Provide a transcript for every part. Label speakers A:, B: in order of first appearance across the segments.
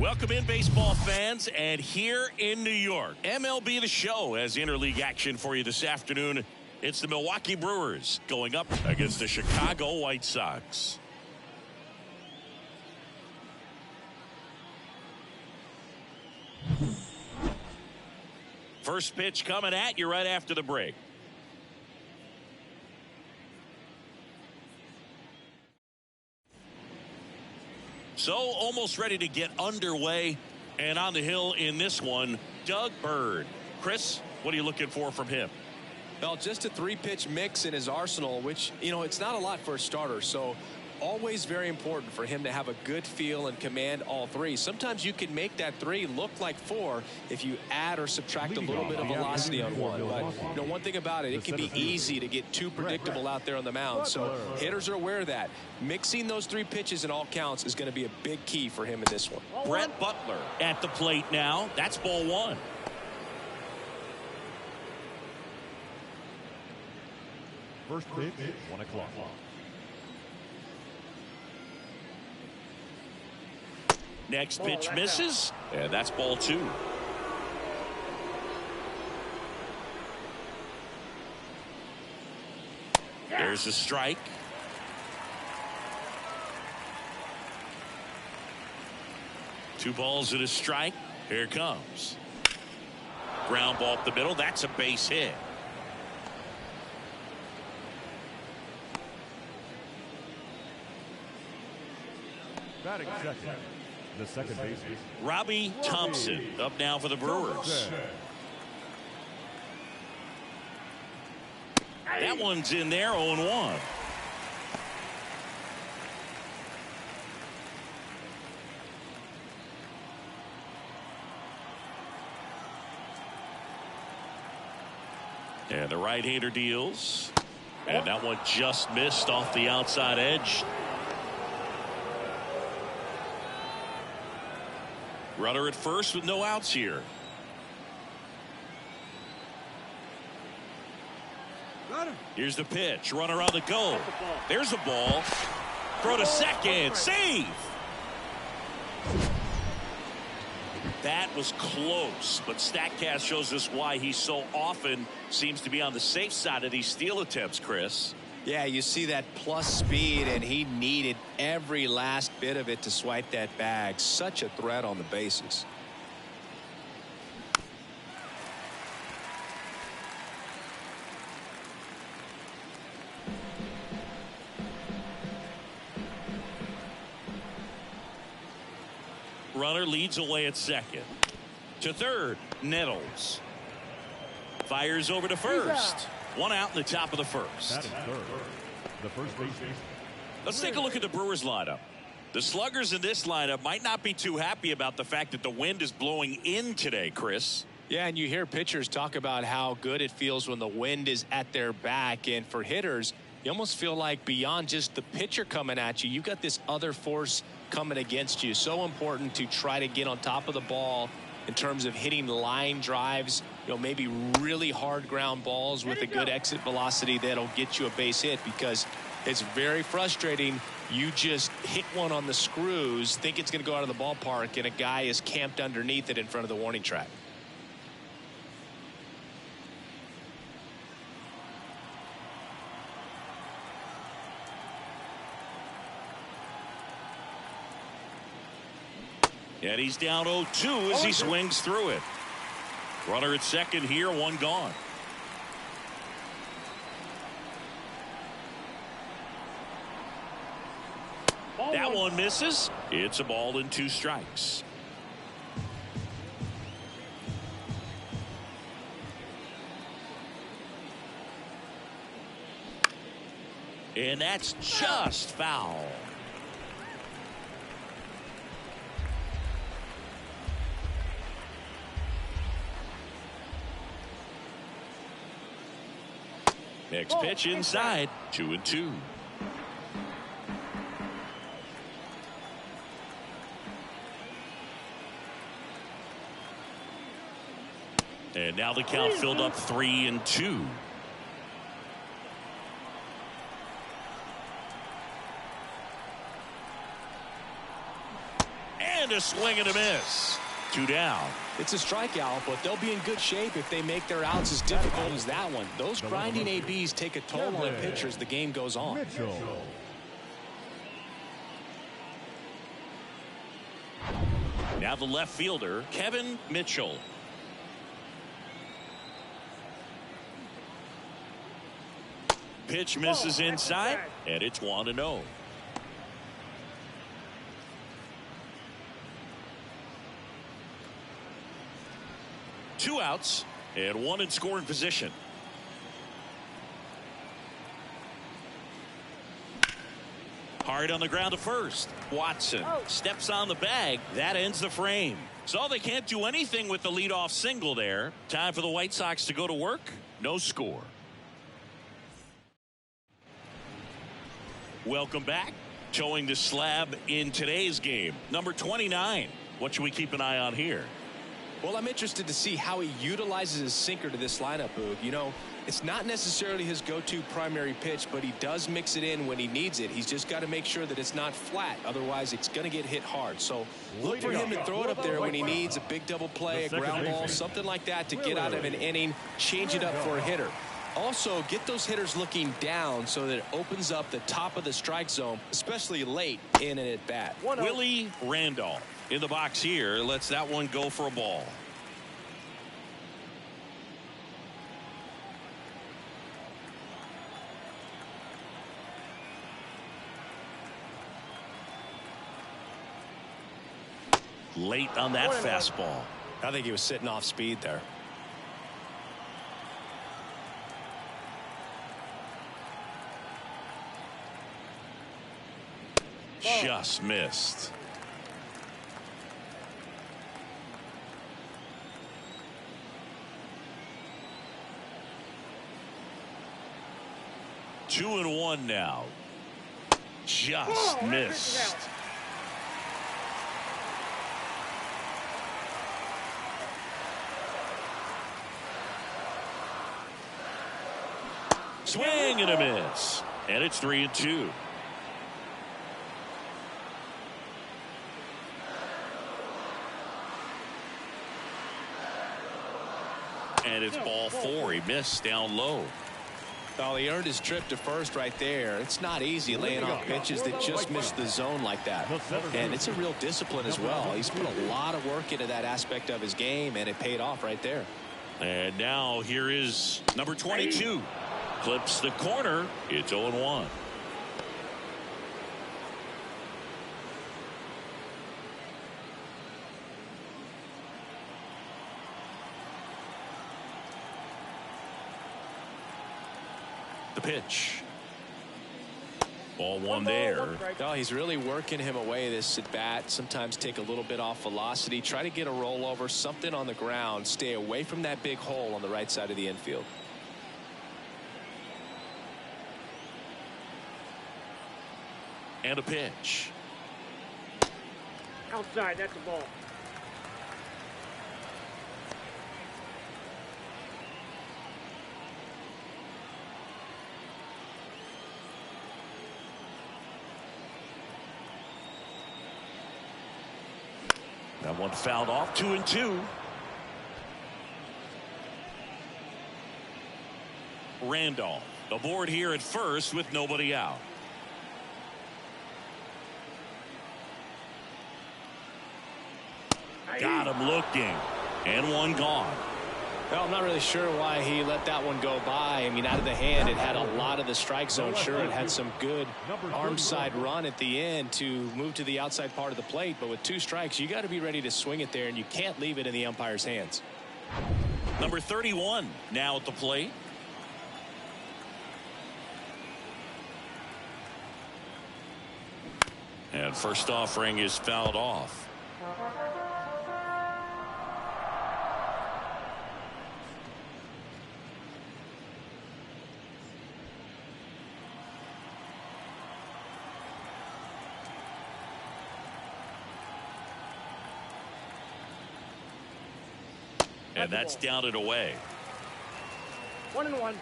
A: Welcome in, baseball fans, and here in New York, MLB The Show has interleague action for you this afternoon. It's the Milwaukee Brewers going up against the Chicago White Sox. First pitch coming at you right after the break. So almost ready to get underway, and on the hill in this one, Doug Bird. Chris, what are you looking for from him?
B: Well, just a three-pitch mix in his arsenal, which, it's not a lot for a starter. So always very important for him to have a good feel and command all three. Sometimes you can make that three look like four if you add or subtract a little bit of velocity on one. But one thing about it, it can be easy to get too predictable out there on the mound. So hitters are aware of that. Mixing those three pitches in all counts is going to be a big key for him in this one.
A: Brett Butler at the plate now. That's ball one.
C: First pitch, 1 o'clock.
A: Next pitch misses, and that's ball two. There's a strike. Two balls and a strike. Here it comes. Ground ball up the middle. That's a base hit.
C: Batting second, the second baseman,
A: Robbie Thompson up now for the Brewers. That one's in there, 0-1. And the right-hander deals. And that one just missed off the outside edge. Runner at first with no outs here. Here's the pitch. Runner on the go. There's a ball. Throw to second. Save. That was close, but StatCast shows us why he so often seems to be on the safe side of these steal attempts, Chris.
B: Yeah, you see that plus speed, and he needed every last bit of it to swipe that bag. Such a threat on the bases.
A: Runner leads away at second. To third, Nettles. Fires over to first. One out in the top of the first.
C: batting third, the first baseman.
A: Let's take a look at the Brewers lineup. The sluggers in this lineup might not be too happy about the fact that the wind is blowing in today, Chris.
B: Yeah, and you hear pitchers talk about how good it feels when the wind is at their back. And for hitters, you almost feel like beyond just the pitcher coming at you, you've got this other force coming against you. So important to try to get on top of the ball in terms of hitting line drives, maybe really hard ground balls with a good exit velocity that'll get you a base hit, because it's very frustrating. You just hit one on the screws, think it's going to go out of the ballpark, and a guy is camped underneath it in front of the warning track.
A: And he's down 0-2 as he swings through it. Runner at second here, one gone. That one misses. It's a ball and two strikes. And that's just foul. Next pitch inside, 2-2. And now the count filled up 3-2. And And a swing and a miss. 2 down.
B: It's a strikeout, but they'll be in good shape if they make their outs as difficult as that one. Those grinding ABs take a toll on a pitcher as the game goes on.
C: Mitchell.
A: Now the left fielder, Kevin Mitchell. Pitch misses inside, and it's 1-0. Two outs and one in scoring position. Hard on the ground to first. Watson steps on the bag. That ends the frame. So they can't do anything with the leadoff single there. Time for the White Sox to go to work. No score. Welcome back. Towing the slab in today's game. Number 29. What should we keep an eye on here?
B: Well, I'm interested to see how he utilizes his sinker to this lineup, Boog. You know, it's not necessarily his go-to primary pitch, but he does mix it in when he needs it. He's just got to make sure that it's not flat. Otherwise, it's going to get hit hard. So look for him to throw it up there when he needs a big double play, a ground ball, something like that to get out of an inning, change it up for a hitter. Also, get those hitters looking down so that it opens up the top of the strike zone, especially late in an at-bat.
A: Willie Randolph in the box here. Lets that one go for a ball. Late on that fastball.
B: I think he was sitting off speed there.
A: Just missed. Two and one now. Just missed. Swing and a miss. And it's 3-2. And it's ball four. He missed down low.
B: Well, he earned his trip to first right there. It's not easy laying off pitches that just miss the zone like that. And it's a real discipline as well. He's put a lot of work into that aspect of his game, and it paid off right there.
A: And now here is number 22. Clips the corner. It's 0-1. The pitch. Ball one there.
B: Oh, he's really working him away this at bat. Sometimes take a little bit off velocity. Try to get a rollover, something on the ground. Stay away from that big hole on the right side of the infield.
A: And a pitch.
D: Outside, that's a ball.
A: That one fouled off. 2-2. Randolph aboard here at first with nobody out. Got him looking. And one gone.
B: Well, I'm not really sure why he let that one go by. I mean, out of the hand, it had a lot of the strike zone. Sure, it had some good arm side run at the end to move to the outside part of the plate. But with two strikes, you got to be ready to swing it there, and you can't leave it in the umpire's hands.
A: Number 31 now at the plate. And first offering is fouled off. And that's down and away.
D: 1-1.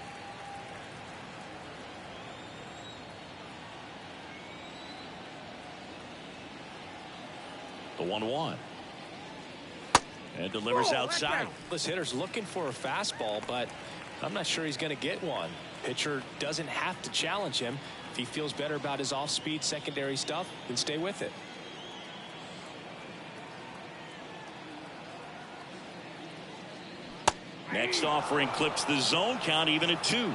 A: The 1-1. And delivers outside.
B: This hitter's looking for a fastball, but I'm not sure he's going to get one. Pitcher doesn't have to challenge him. If he feels better about his off-speed secondary stuff, then stay with it.
A: Next offering clips the zone count even at 2.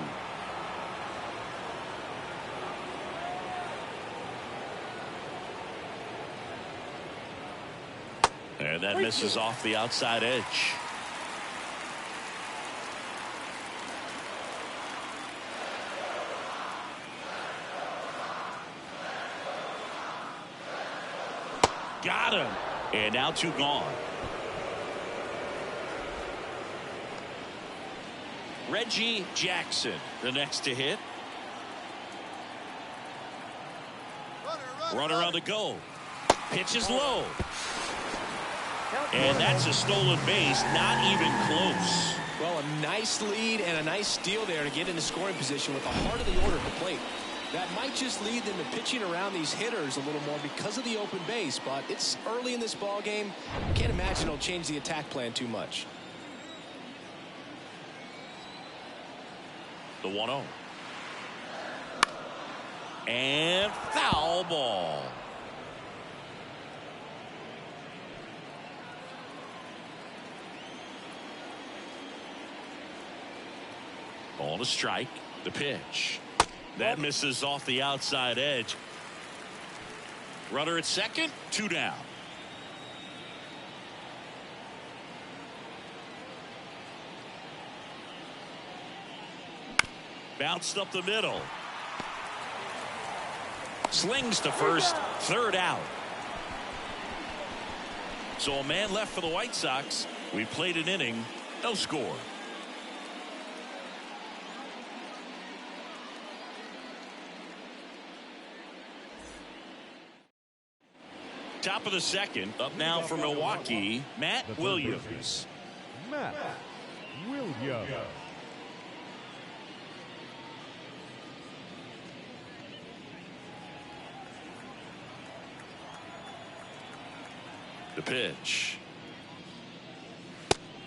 A: And that misses off the outside edge. Got him. And now 2 gone. Reggie Jackson, the next to hit. Runner on the go. Pitch is low. And that's a stolen base, not even close.
B: Well, a nice lead and a nice steal there to get into scoring position with the heart of the order at the plate. That might just lead them to pitching around these hitters a little more because of the open base, but it's early in this ball game. I can't imagine it'll change the attack plan too much.
A: The 1-0. And foul ball. On a strike. The pitch. That misses off the outside edge. Runner at second. 2 down. Bounced up the middle. Slings to first. 3rd out. So a man left for the White Sox. We played an inning. No score. Top of the second. Up now for Milwaukee, Matt Williams.
C: Matt Williams.
A: The pitch.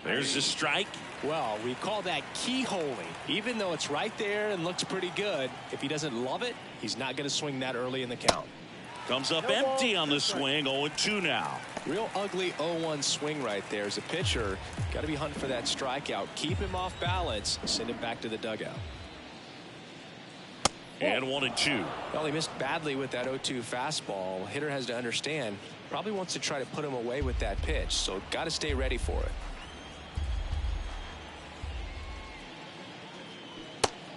A: There's the strike.
B: Well, we call that keyholing. Even though it's right there and looks pretty good, if he doesn't love it, he's not going to swing that early in the count.
A: Comes up empty on the swing. 0-2 now.
B: Real ugly 0-1 swing right there. As a pitcher, got to be hunting for that strikeout. Keep him off balance. Send him back to the dugout.
A: And 1-2.
B: Well, he missed badly with that 0-2 fastball. Hitter has to understand. Probably wants to try to put him away with that pitch. So got to stay ready for it.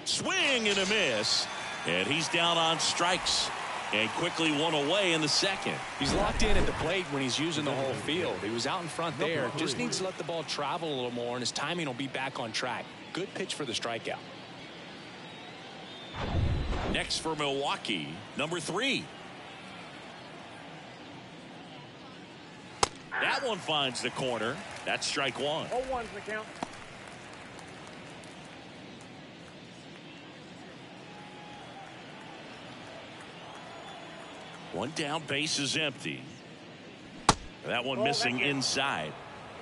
A: Swing and a miss. And he's down on strikes. And quickly 1 away in the second.
B: He's locked in at the plate when he's using the whole field. He was out in front there. Just needs to let the ball travel a little more, and his timing will be back on track. Good pitch for the strikeout.
A: Next for Milwaukee, number 3. That one finds the corner. That's strike 1.
D: 0-1's the count.
A: One down, base is empty. That one missing inside.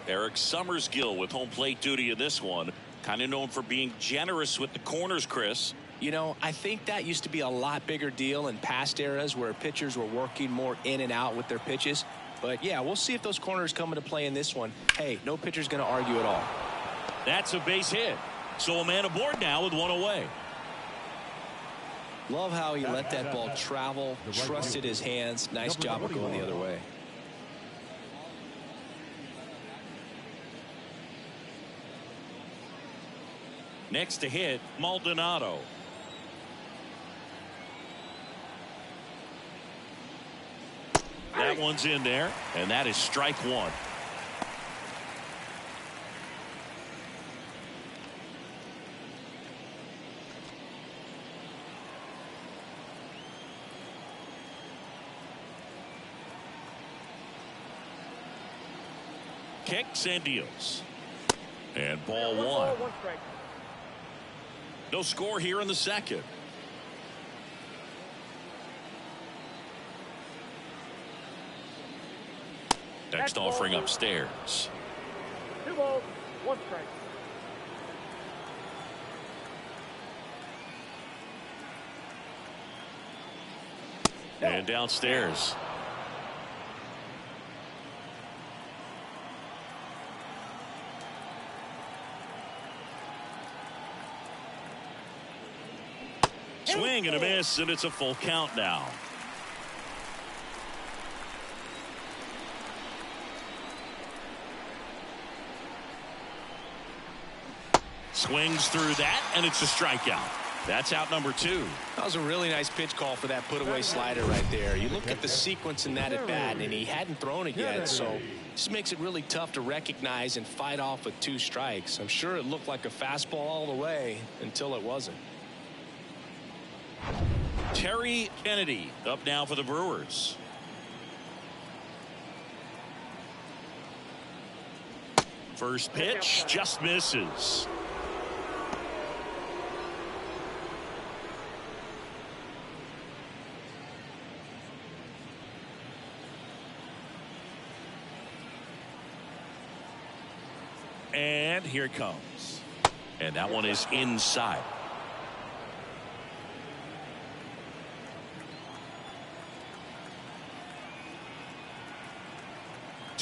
A: Eric Summersgill with home plate duty in this one. Kind of known for being generous with the corners, Chris.
B: You know, I think that used to be a lot bigger deal in past eras where pitchers were working more in and out with their pitches. But yeah, we'll see if those corners come into play in this one. Hey, no pitcher's going to argue at all.
A: That's a base hit. So a man aboard now with 1 away.
B: Love how he let that ball travel, trusted his hands. Nice job of going the other way.
A: Next to hit, Maldonado. That one's in there, and that is strike 1. Kicks and deals. And ball 1.
D: 1 strike.
A: No score here in the second. Next offering upstairs.
D: 2 balls, 1 strike.
A: And downstairs. Swing and a miss, and it's a full count now. Swings through that, and it's a strikeout. That's out number 2.
B: That was a really nice pitch call for that put-away slider right there. You look at the sequence in that at-bat, and he hadn't thrown it yet, so this makes it really tough to recognize and fight off with 2 strikes. I'm sure it looked like a fastball all the way until it wasn't.
A: Terry Kennedy up now for the Brewers. First pitch just misses. And here it comes. And that one is inside.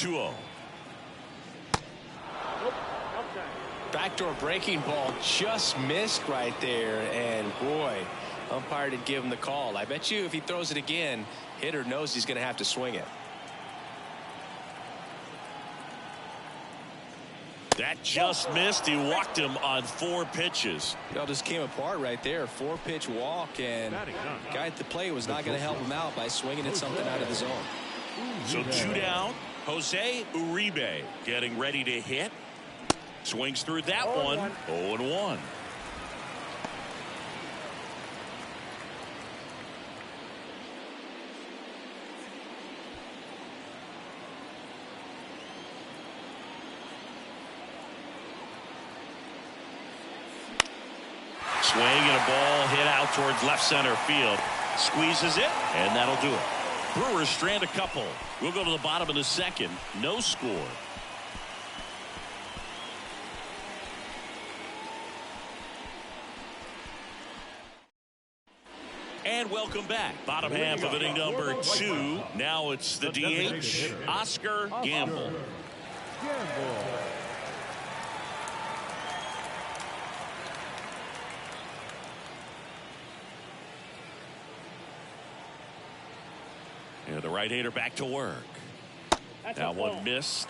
A: Nope,
B: backdoor breaking ball just missed right there, and boy, umpire didn't give him the call. I bet you if he throws it again, hitter knows he's going to have to swing it.
A: That just missed. He walked him on 4 pitches.
B: It all just came apart right there. 4-pitch walk, and the guy at the plate was not going to help him out by swinging at something out of the zone.
A: So 2 down. Jose Uribe getting ready to hit. Swings through that one. 0-1. Swing and a ball hit out towards left center field. Squeezes it, and that'll do it. Brewers strand a couple. We'll go to the bottom of the 2nd. No score. And welcome back. Bottom half of inning number 2. Now it's the DH, Oscar Gamble. And the right-hander back to work. That one missed.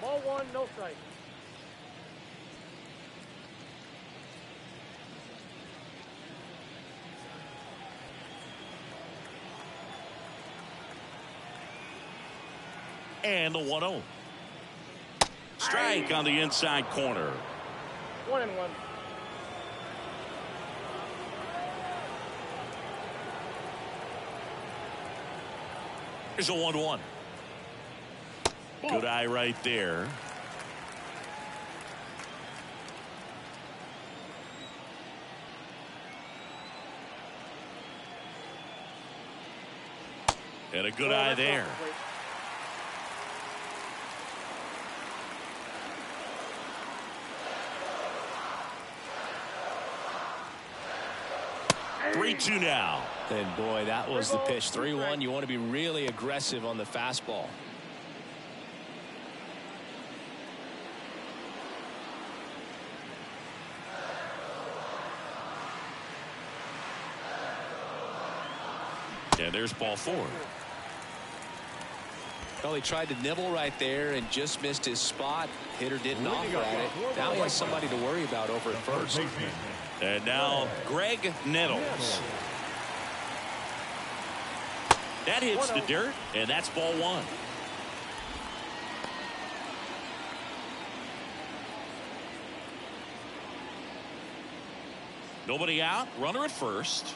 D: Ball 1, no strike.
A: And the 1-0. Strike on the inside corner.
D: 1-1.
A: There's a 1-1. Good eye right there. And a good eye there. Three-two now.
B: And boy, that was the pitch. 3-1. You want to be really aggressive on the fastball.
A: And there's ball 4.
B: Well, he tried to nibble right there and just missed his spot. Hitter didn't offer at it. Now he has somebody to worry about over at first.
A: And now Greg Nettles. That hits the dirt, and that's ball 1. Nobody out. Runner at first.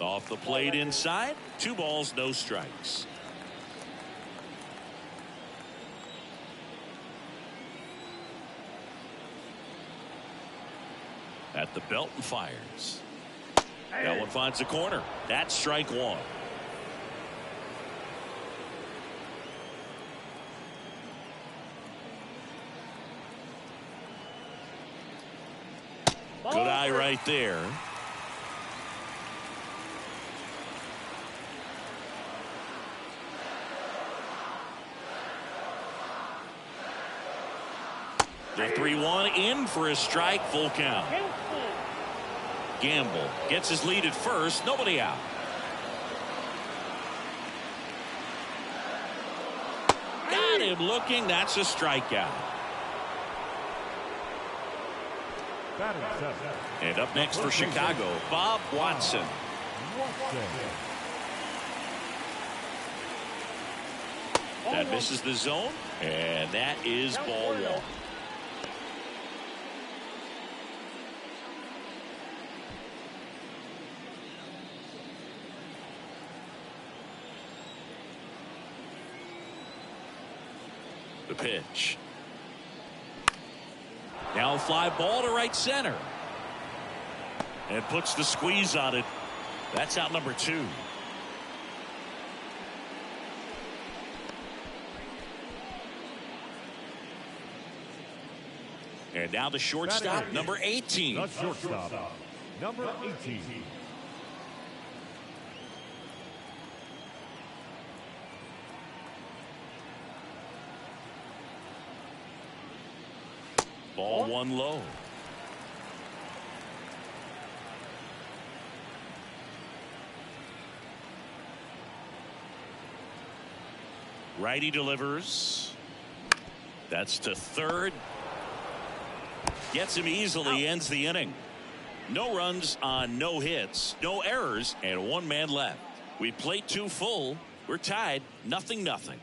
A: Off the plate inside. 2 balls, no strikes. At the belt and fires. That one finds the corner. That's strike one. Good eye right there. The 3-1 in for a strike, full count. Gamble gets his lead at first, nobody out. Got him looking, that's a strikeout. And up next for Chicago, Bob Watson. That misses the zone, and that is ball one. The pitch. Now a fly ball to right center. And puts the squeeze on it. That's out number 2. And now the shortstop, number 18.
C: The shortstop, number 18.
A: Ball one low. Righty delivers. That's to third. Gets him easily, ends the inning. No runs on no hits, no errors, and one man left. We played 2 full. We're tied, 0-0.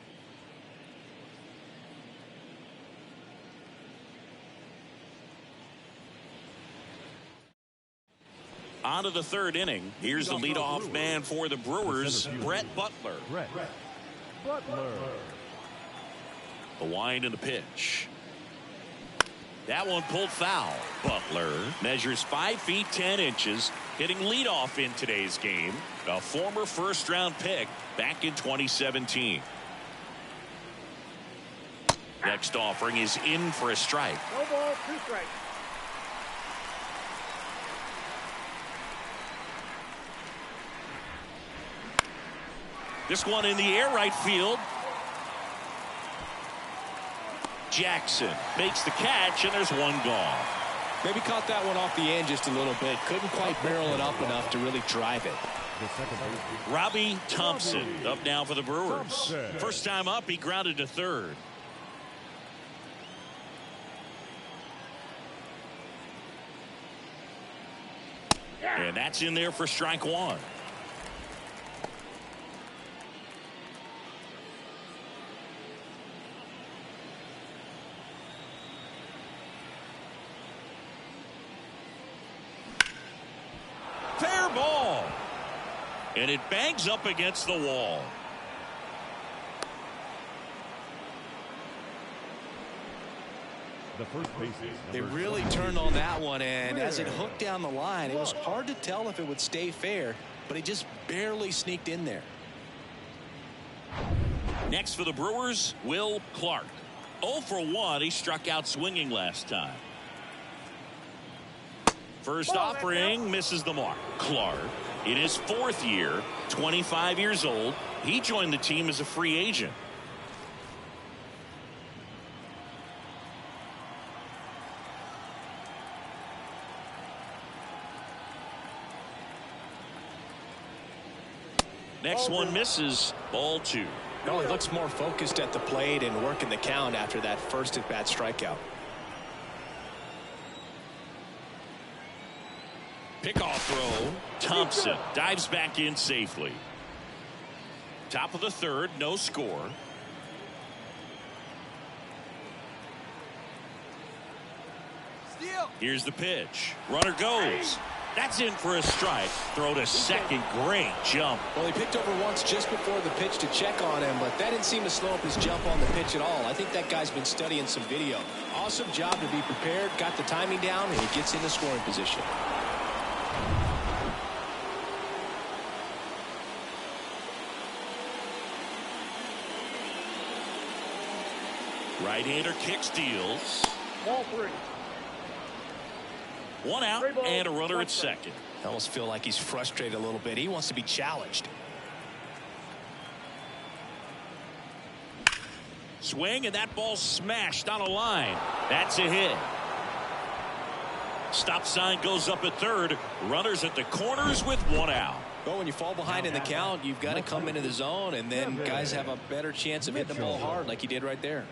A: On to the third inning. Here's the leadoff man for the Brewers, Brett Butler. The wind and the pitch. That one pulled foul. Butler measures 5 feet 10 inches, hitting leadoff in today's game. A former first-round pick back in 2017. Next offering is in for a strike.
D: No ball, 2 strikes.
A: This one in the air right field. Jackson makes the catch, and there's one gone.
B: Maybe caught that one off the end just a little bit. Couldn't quite barrel it up enough to really drive it.
A: Robbie Thompson up now for the Brewers. First time up, he grounded to third. And that's in there for strike one. Fair ball. And it bangs up against the wall.
C: The first baseman.
B: They really turned on that one, and as it hooked down the line, it was hard to tell if it would stay fair, but it just barely sneaked in there.
A: Next for the Brewers, Will Clark. 0 for 1. He struck out swinging last time. First offering misses the mark. Clark, in his 4th year, 25 years old, he joined the team as a free agent. Next one misses. Ball 2.
B: No, he looks more focused at the plate and working the count after that first at-bat strikeout.
A: Pickoff throw. Thompson dives back in safely. Top of the third, no score. Here's the pitch. Runner goes. That's in for a strike. Throw to second. Great jump.
B: Well, he picked over once just before the pitch to check on him, but that didn't seem to slow up his jump on the pitch at all. I think that guy's been studying some video. Awesome job to be prepared, got the timing down, and he gets into scoring position.
A: Right-hander kick steals.
D: Ball 3.
A: One out and a runner at second.
B: I almost feel like he's frustrated a little bit. He wants to be challenged.
A: Swing, and that ball smashed on a line. That's a hit. Stop sign goes up at third. Runners at the corners with one out.
B: Well, when you fall behind in the count, you've got to come into the zone, and then guys have a better chance of hitting the ball hard like he did right there.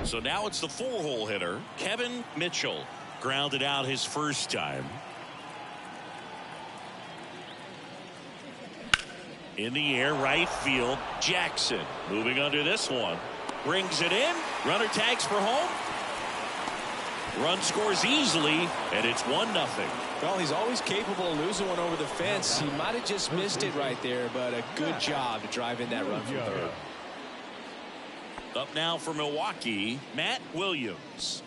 A: So now it's the 4-hole hitter, Kevin Mitchell. Grounded out his first time. In the air, right field, Jackson. Moving under this one. Brings it in. Runner tags for home. Run scores easily, and it's 1-0.
B: Well, he's always capable of losing one over the fence. He might have just missed it right there, but a good job to drive in that run from third.
A: Up now for Milwaukee, Matt Williams.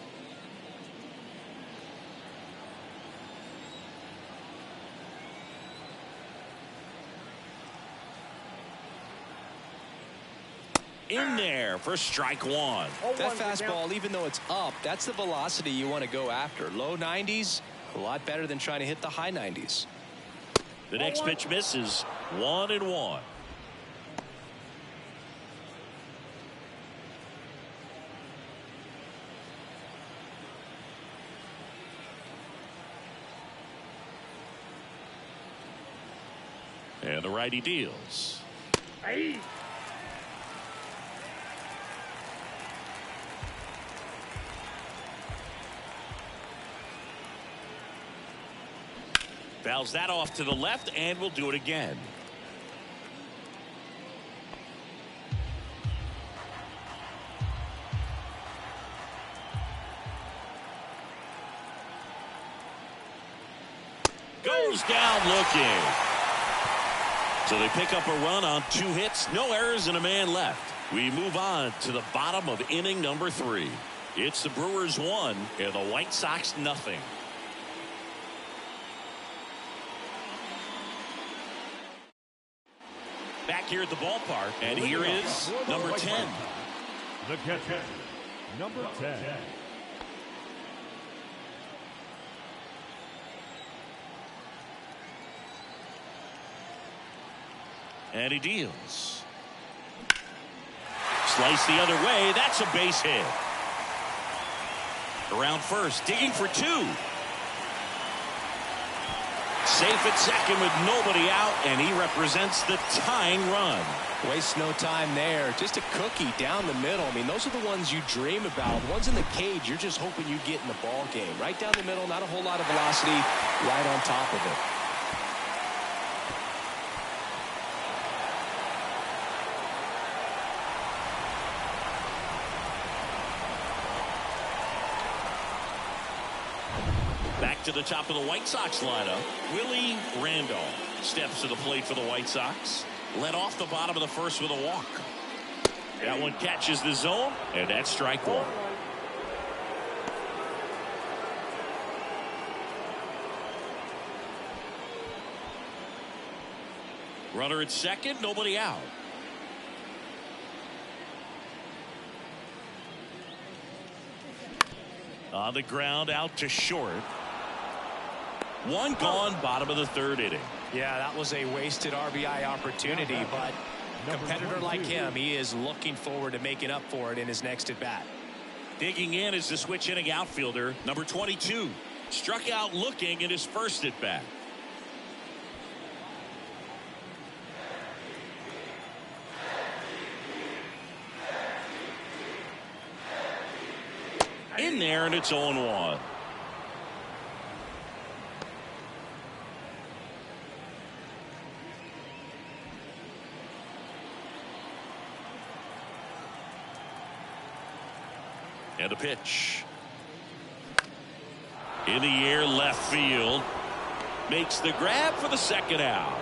A: In there for strike one.
B: That fastball, even though it's up, that's the velocity you want to go after. Low 90s, a lot better than trying to hit the high 90s.
A: The next pitch misses. 1-1. And the righty deals.
D: Hey.
A: Fouls that off to the left, and we'll do it again. Goes down looking. So they pick up a run on 2 hits, no errors, and a man left. We move on to the bottom of inning number 3. It's the Brewers 1 and the White Sox 0. Back here at the ballpark, and here is number 10.
C: The catcher, number 10.
A: And he deals. Slice the other way. That's a base hit. Around first, digging for 2. Safe at second with nobody out, and he represents the tying run.
B: Waste no time there. Just a cookie down the middle. I mean, those are the ones you dream about. The ones in the cage, you're just hoping you get in the ball game. Right down the middle, not a whole lot of velocity, right on top of it.
A: Back to the top of the White Sox lineup. Willie Randolph steps to the plate for the White Sox. Led off the bottom of the first with a walk. That one catches the zone, and that's strike one. Runner at second, nobody out. On the ground, out to short. One gone, bottom of the 3rd inning.
B: Yeah, that was a wasted RBI opportunity, but a competitor like him, he is looking forward to making up for it in his next at bat.
A: Digging in is the switch inning outfielder, number 22. Struck out looking in his first at bat. In there, and it's 0-1. And a pitch. In the air, left field. Makes the grab for the second out.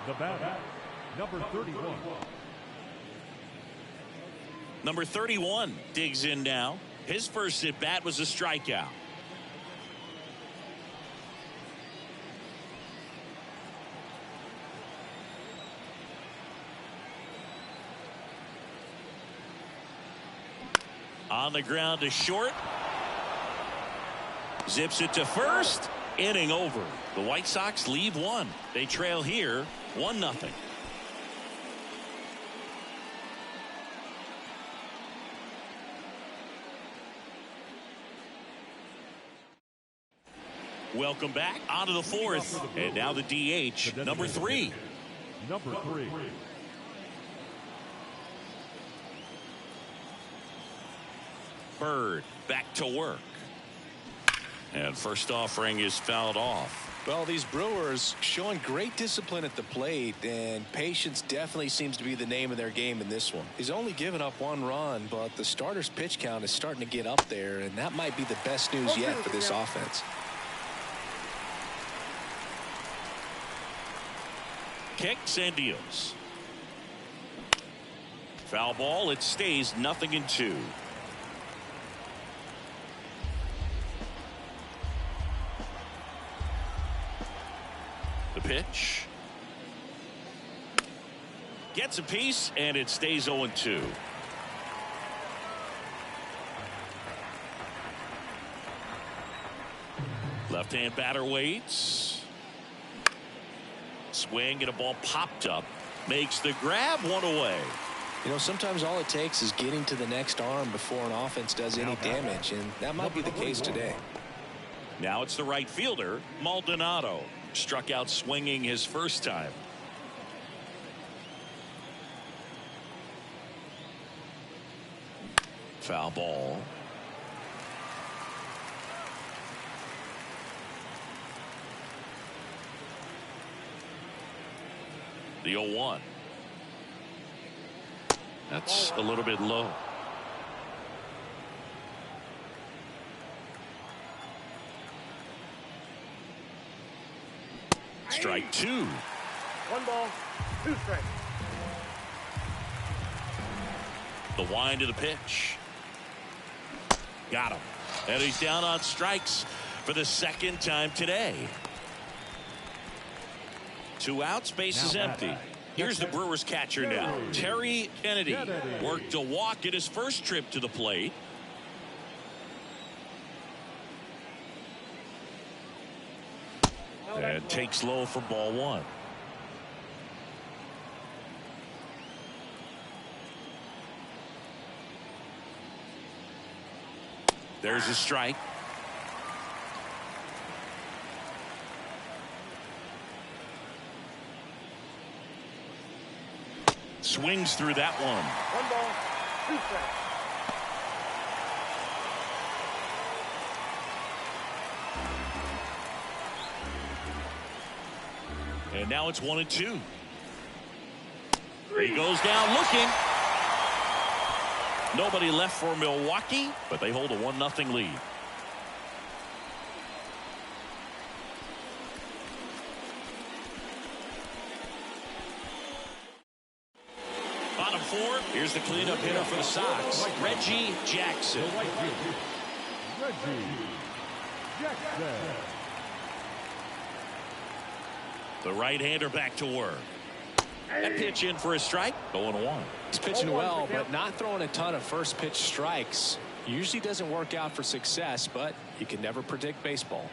C: The batter, number 31.
A: Number 31 digs in now. His first at bat was a strikeout. On the ground to short. Zips it to first. Inning over. The White Sox leave one. They trail here 1-0. Welcome back onto the fourth. And now the DH, number 3.
C: Number 3.
A: Bird back to work. And first offering is fouled off.
B: Well, these Brewers showing great discipline at the plate, and patience definitely seems to be the name of their game in this one. He's only given up 1 run, but the starter's pitch count is starting to get up there, and that might be the best news yet for this offense.
A: Kicks and deals. Foul ball. It stays 0-2. The pitch. Gets a piece, and it stays 0-2. Left-hand batter waits. Swing, and a ball popped up. Makes the grab, 1 away.
B: You know, sometimes all it takes is getting to the next arm before an offense does any damage, and that might be the case today.
A: Now it's the right fielder, Maldonado. Struck out swinging his first time. Foul ball. The 0-1. That's a little bit low. Strike 2.
D: 1 ball, 2 strikes.
A: The wind of the pitch. Got him. And he's down on strikes for the second time today. 2 outs, base is empty. Here's the Brewers catcher now. Terry Kennedy worked a walk at his first trip to the plate. And takes low for ball 1. There's a strike. Swings through that one.
D: 1 ball, 2 strikes.
A: And now it's 1-2. He goes down looking. Nobody left for Milwaukee, but they hold a 1-0 lead. Bottom 4. Here's the cleanup hitter for the Sox, Reggie Jackson.
C: Reggie Jackson.
A: The right-hander back to work. That pitch in for a strike. 0-1.
B: He's pitching well, but not throwing a ton of first pitch strikes. Usually doesn't work out for success, but you can never predict baseball.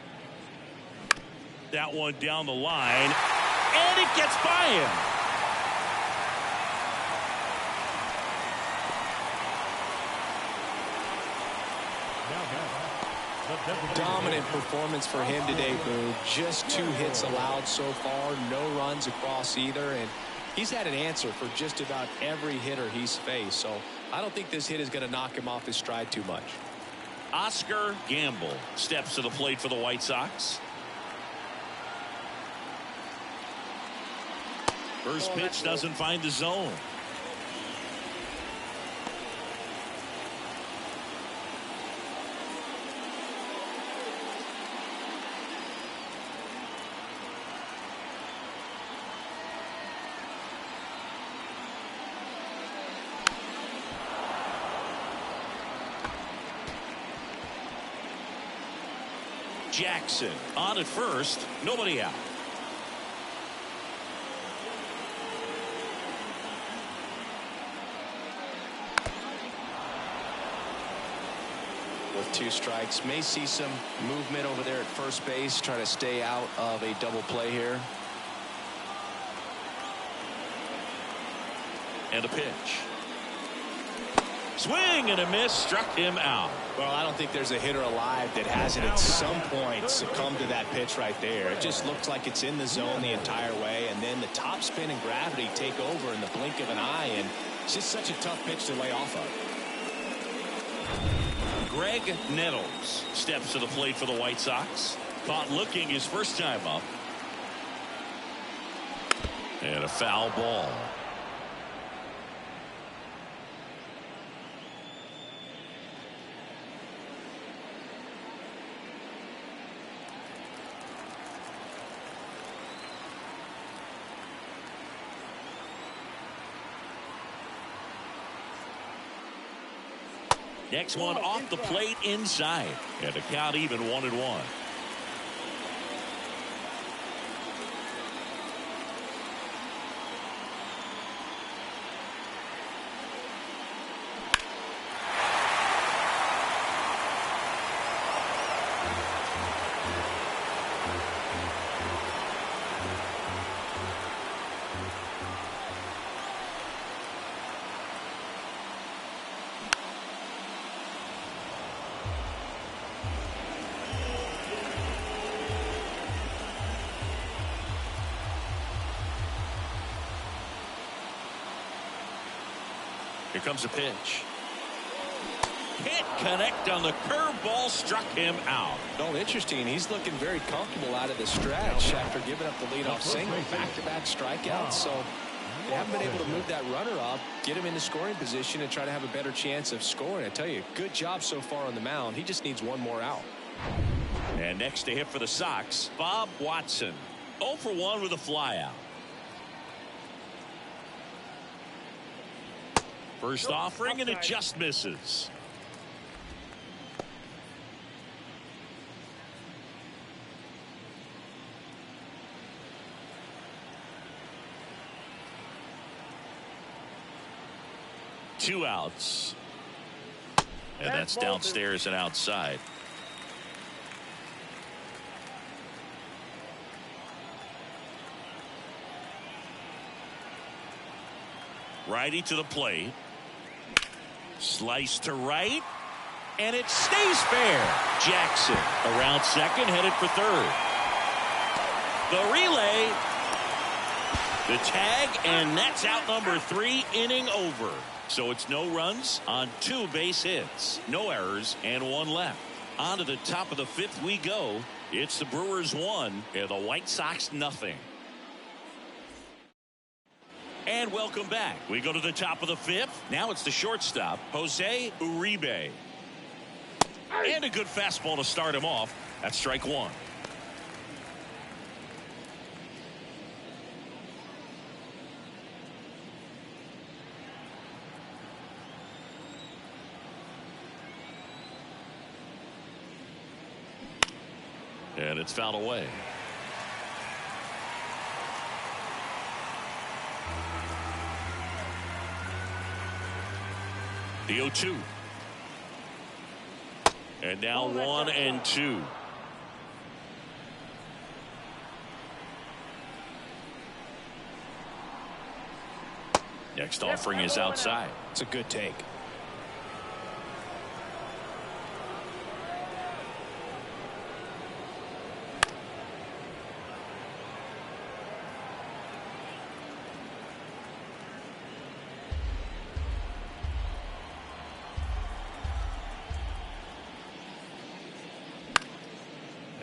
A: That one down the line, and it gets by him.
B: Dominant performance for him today, Boo. Just 2 hits allowed so far, no runs across either, and he's had an answer for just about every hitter he's faced, so I don't think this hit is going to knock him off his stride too much.
A: Oscar Gamble steps to the plate for the White Sox. First pitch doesn't find the zone. Jackson on at first, nobody out.
B: With 2 strikes, may see some movement over there at first base, try to stay out of a double play here.
A: And a pitch. Swing and a miss, struck him out.
B: Well, I don't think there's a hitter alive that hasn't at some point succumbed to that pitch right there. It just looks like it's in the zone the entire way, and then the top spin and gravity take over in the blink of an eye, and it's just such a tough pitch to lay off of.
A: Greg Nettles steps to the plate for the White Sox. Caught looking his first time up. And a foul ball. Next one off the plate inside. And the count even 1-1. Here comes a pitch. Can't connect on the curveball, struck him out.
B: Oh, interesting. He's looking very comfortable out of the stretch after giving up the leadoff single. Back-to-back strikeouts, so they haven't been able to move that runner up, get him into scoring position, and try to have a better chance of scoring. I tell you, good job so far on the mound. He just needs one more out.
A: And next to hit for the Sox, Bob Watson. 0 for 1 with a flyout. First offering, and it just misses. Two outs. And that's downstairs and outside. Righty to the plate. Slice to right. And it stays fair. Jackson around second, headed for third. The relay. The tag, and that's out number 3, inning over. So it's no runs on 2 base hits. No errors and 1 left. On to the top of the 5th we go. It's the Brewers 1 and the White Sox nothing. And welcome back. We go to the top of the 5th. Now it's the shortstop, Jose Uribe. And a good fastball to start him off. That's strike 1. And it's fouled away. The 0-2. And now 1-2. Next offering is outside.
B: It's a good take.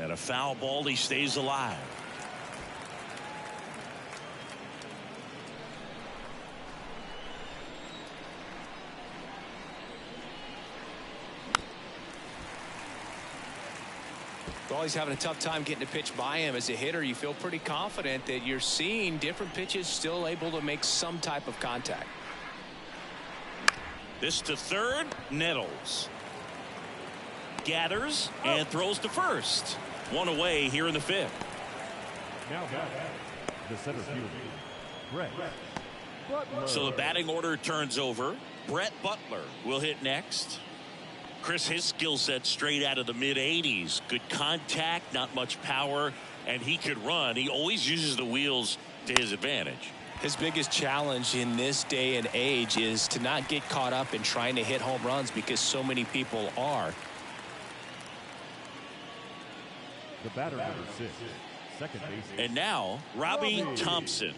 A: And a foul ball, he stays alive.
B: Well, he's having a tough time getting a pitch by him. As a hitter, you feel pretty confident that you're seeing different pitches still able to make some type of contact.
A: This to third, Nettles. Gathers and throws to first. One away here in the fifth.
C: Now back, the center fielder, Brett Butler.
A: So the batting order turns over. Brett Butler will hit next. Chris, his skill set straight out of the mid-80s. Good contact, not much power, and he could run. He always uses the wheels to his advantage.
B: His biggest challenge in this day and age is to not get caught up in trying to hit home runs because so many people are.
C: The batter, number 6, second base.
A: And now, Robbie Thompson.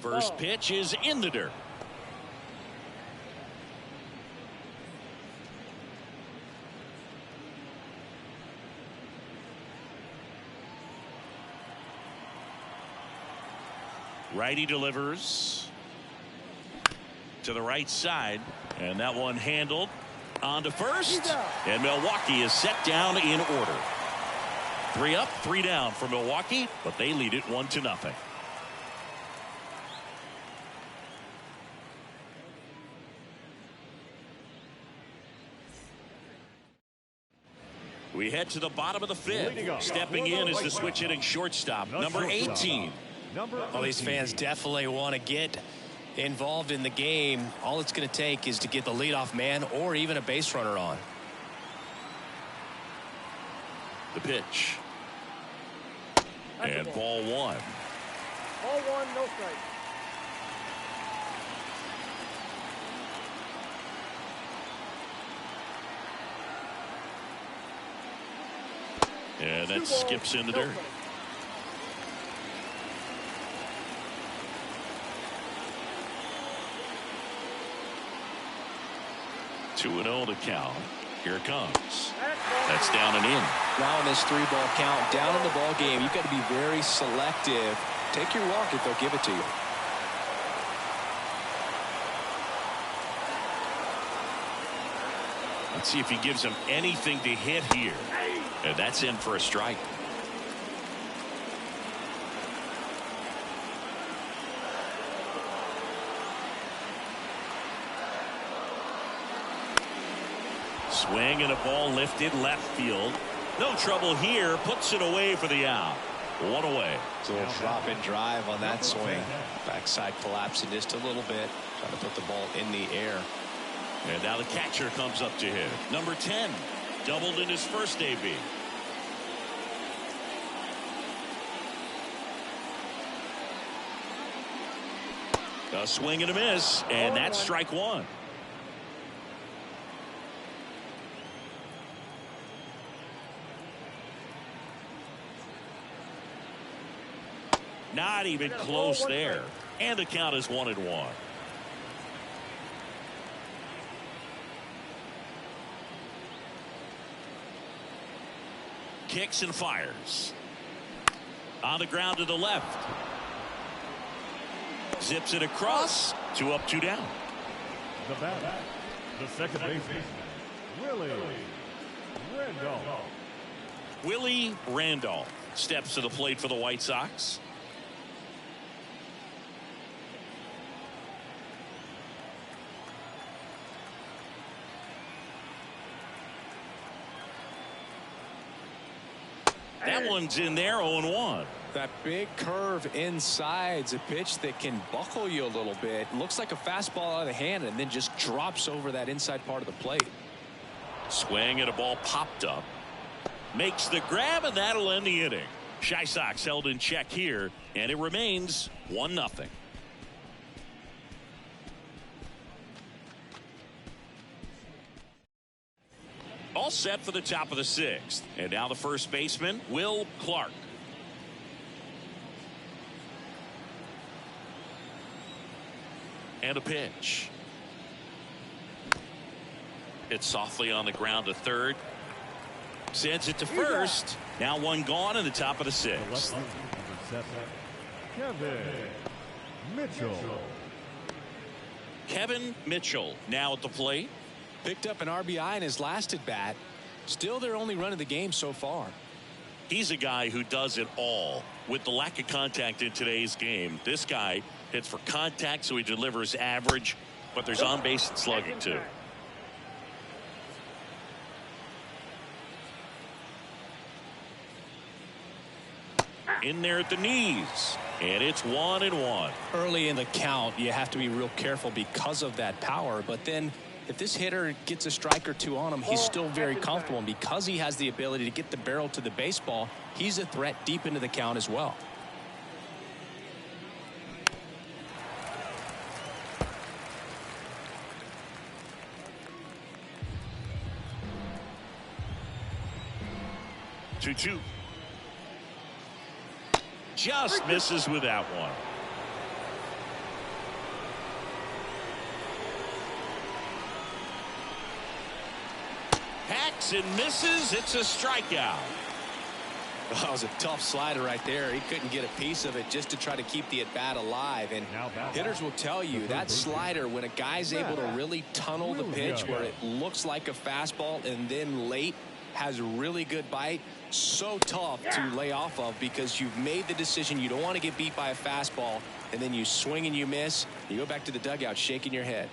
A: First pitch is in the dirt. Righty delivers to the right side, and that one handled on to first, and Milwaukee is set down in order. 3 up, 3 down for Milwaukee, but they lead it 1-0. We head to the bottom of the fifth. Stepping in is the switch hitting shortstop, number 18.
B: Well, these fans definitely want to get involved in the game. All it's going to take is to get the leadoff man or even a base runner on.
A: The pitch. And ball 1.
D: Ball 1, no strike.
A: And that skips in the dirt. Two and 0 to count. Here it comes. That's down and in.
B: Now in this 3-ball count, down in the ball game, you've got to be very selective. Take your walk if they'll give it to you.
A: Let's see if he gives him anything to hit here. And that's in for a strike. Swing and a ball lifted left field. No trouble here. Puts it away for the out. 1 away.
B: It's a little drop and drive on that swing. Backside collapsing just a little bit. Trying to put the ball in the air.
A: And now the catcher comes up to him. Number 10. Doubled in his first AB. A swing and a miss. And that's strike 1. Not even close there. And the count is 1-1. Kicks and fires. On the ground to the left. Zips it across. 2 up, 2 down.
C: The batter, the second baseman, Willie Randolph.
A: Willie Randolph steps to the plate for the White Sox. That one's in there, 0-1.
B: That big curve inside's a pitch that can buckle you a little bit. Looks like a fastball out of the hand and then just drops over that inside part of the plate.
A: Swing and a ball popped up. Makes the grab, and that'll end the inning. Chi Sox held in check here, and it remains 1-0. All set for the top of the 6th. And now the first baseman, Will Clark. And a pitch. It's softly on the ground to third. Sends it to first. Now one gone in the top of the 6th.
C: Number 7, Kevin Mitchell.
A: Kevin Mitchell now at the plate.
B: Picked up an RBI in his last at bat. Still their only run of the game so far.
A: He's a guy who does it all. With the lack of contact in today's game, this guy hits for contact, so he delivers average, but there's on-base slugging too. In there at the knees, and it's 1-1.
B: Early in the count, you have to be real careful because of that power, but then if this hitter gets a strike or two on him, he's still very comfortable, and because he has the ability to get the barrel to the baseball, he's a threat deep into the count as well.
A: Two. Just misses with that one. Hacks and misses. It's a strikeout.
B: That was a tough slider right there. He couldn't get a piece of it just to try to keep the at-bat alive. And hitters will tell you that slider, when a guy's able to really tunnel the pitch where it looks like a fastball and then late has a really good bite, so tough to lay off of because you've made the decision you don't want to get beat by a fastball, and then you swing and you miss. You go back to the dugout shaking your head.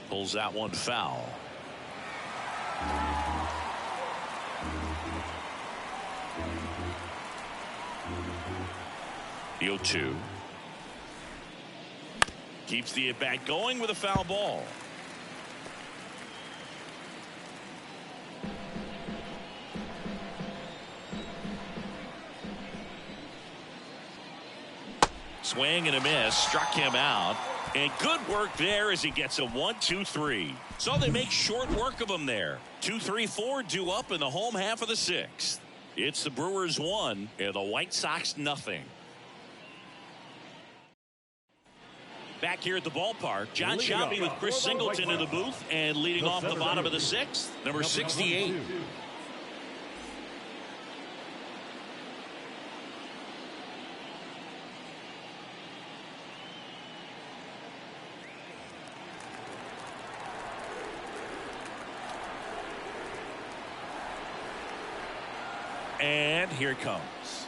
A: Pulls that one foul. The 0-2. Keeps the at-bat going with a foul ball. Swing and a miss, struck him out, and good work there as he gets a 1-2-3. So they make short work of him there. 2-3-4 due up in the home half of the sixth. It's the Brewers 1 and the White Sox nothing. Back here at the ballpark, John Shelby with Chris Singleton in the booth, and leading off the bottom of the sixth, number 68. And here it comes.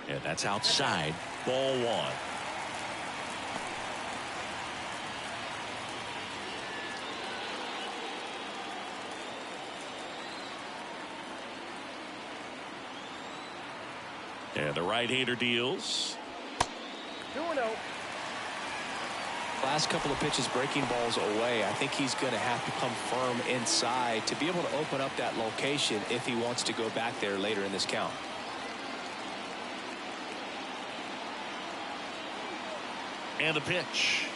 A: And that's outside. Ball one. And the right-hander deals.
D: 2-0.
B: Last couple of pitches breaking balls away. I think he's going to have to come firm inside to be able to open up that location if he wants to go back there later in this count.
A: And the pitch.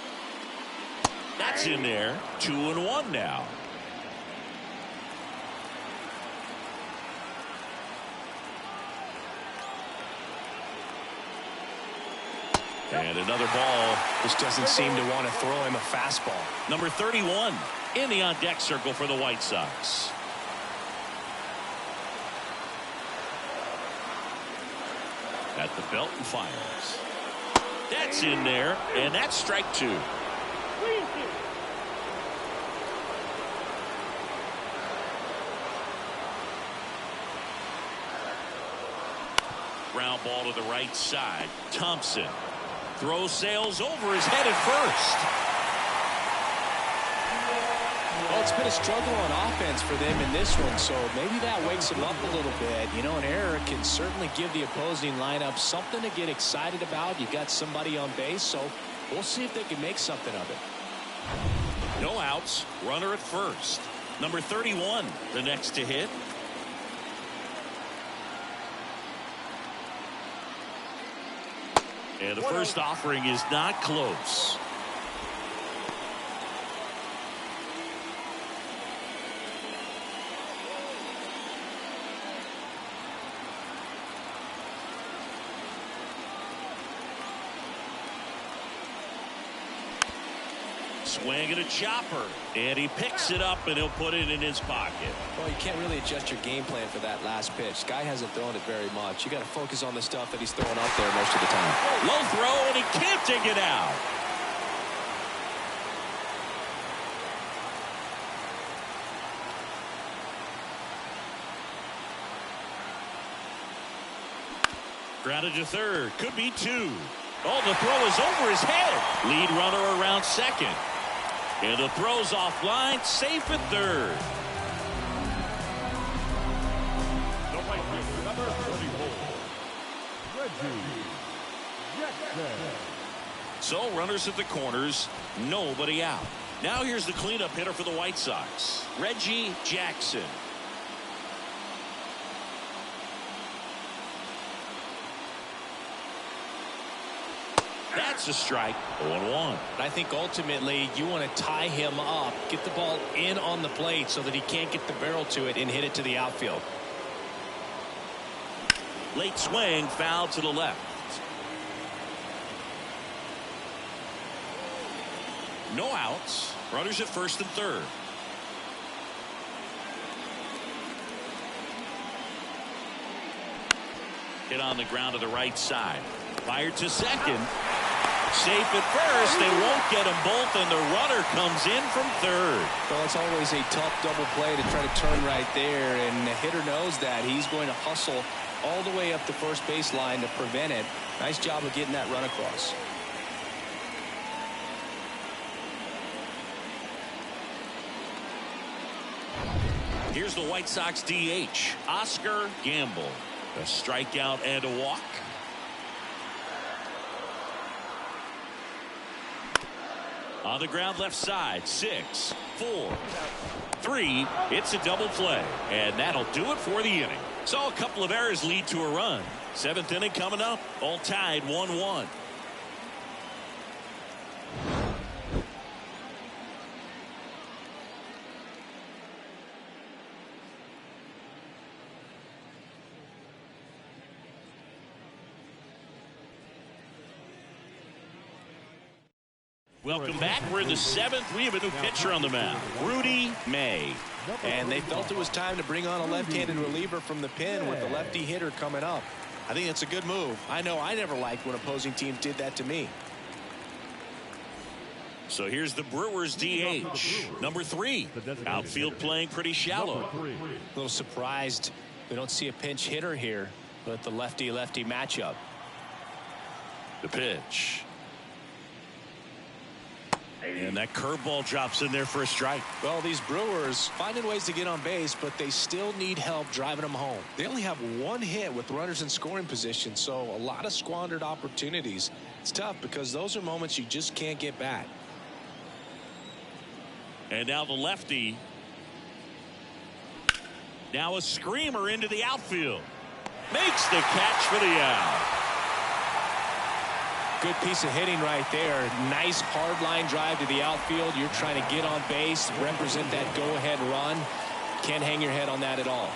A: That's in there. 2-1 now. And another ball.
B: Just doesn't seem to want to throw him a fastball.
A: Number 31 in the on-deck circle for the White Sox. At the belt and fires. That's in there, and that's strike two. Ground ball to the right side. Thompson throws, sails over his head at first.
B: Well, it's been a struggle on offense for them in this one, so maybe that wakes them up a little bit. You know, an error can certainly give the opposing lineup something to get excited about. You got somebody on base, so we'll see if they can make something of it.
A: No outs, runner at first. Number 31, the next to hit. And the first offering is not close. Swing and a chopper, and he picks it up and he'll put it in his pocket.
B: Well, you can't really adjust your game plan for that last pitch. Guy hasn't thrown it very much. You got to focus on the stuff that he's throwing out there most of the time.
A: Low throw, and he can't dig it out. Grounded to third. Could be two. Oh, the throw is over his head. Lead runner around second. And the throw's offline. Safe at third.
C: Number 34, Reggie Jackson.
A: So runners at the corners. Nobody out. Now here's the cleanup hitter for the White Sox. Reggie Jackson. That's a strike. 0-1.
B: I think ultimately you want to tie him up, get the ball in on the plate so that he can't get the barrel to it and hit it to the outfield.
A: Late swing, foul to the left. No outs. Runners at first and third. Hit on the ground to the right side. Fired to second. Safe at first. They won't get them both, and the runner comes in from third.
B: Well, it's always a tough double play to try to turn right there, and the hitter knows that. He's going to hustle all the way up the first baseline to prevent it. Nice job of getting that run across.
A: Here's the White Sox DH, Oscar Gamble. A strikeout and a walk. On the ground left side, 6, 4, 3. It's a double play, and that'll do it for the inning. So a couple of errors lead to a run. 7th inning coming up, all tied 1-1. Welcome back. We're in the 7th. We have a new pitcher on the mound, Rudy May.
B: And they felt it was time to bring on a left-handed reliever from the pen with the lefty hitter coming up. I think it's a good move. I know I never liked when opposing teams did that to me.
A: So here's the Brewers DH, number 3. Outfield playing pretty shallow.
B: A little surprised we don't see a pinch hitter here, but the lefty-lefty matchup.
A: The pitch. And that curveball drops in there for a strike.
B: Well, these Brewers finding ways to get on base, but they still need help driving them home. They only have one hit with runners in scoring position, so a lot of squandered opportunities. It's tough because those are moments you just can't get back.
A: And now the lefty. Now a screamer into the outfield. Makes the catch for the out.
B: Good piece of hitting right there. Nice hard line drive to the outfield. You're trying to get on base, represent that go-ahead run. Can't hang your head on that at all.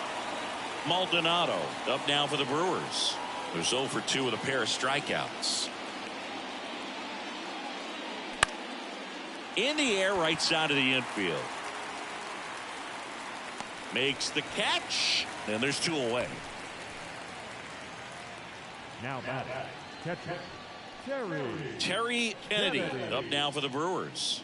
A: Maldonado up now for the Brewers. They're 0 for 2 with a pair of strikeouts. In the air, right side of the infield. Makes the catch, and there's 2 away.
C: Now batting, catcher,
A: Terry Kennedy up now for the Brewers.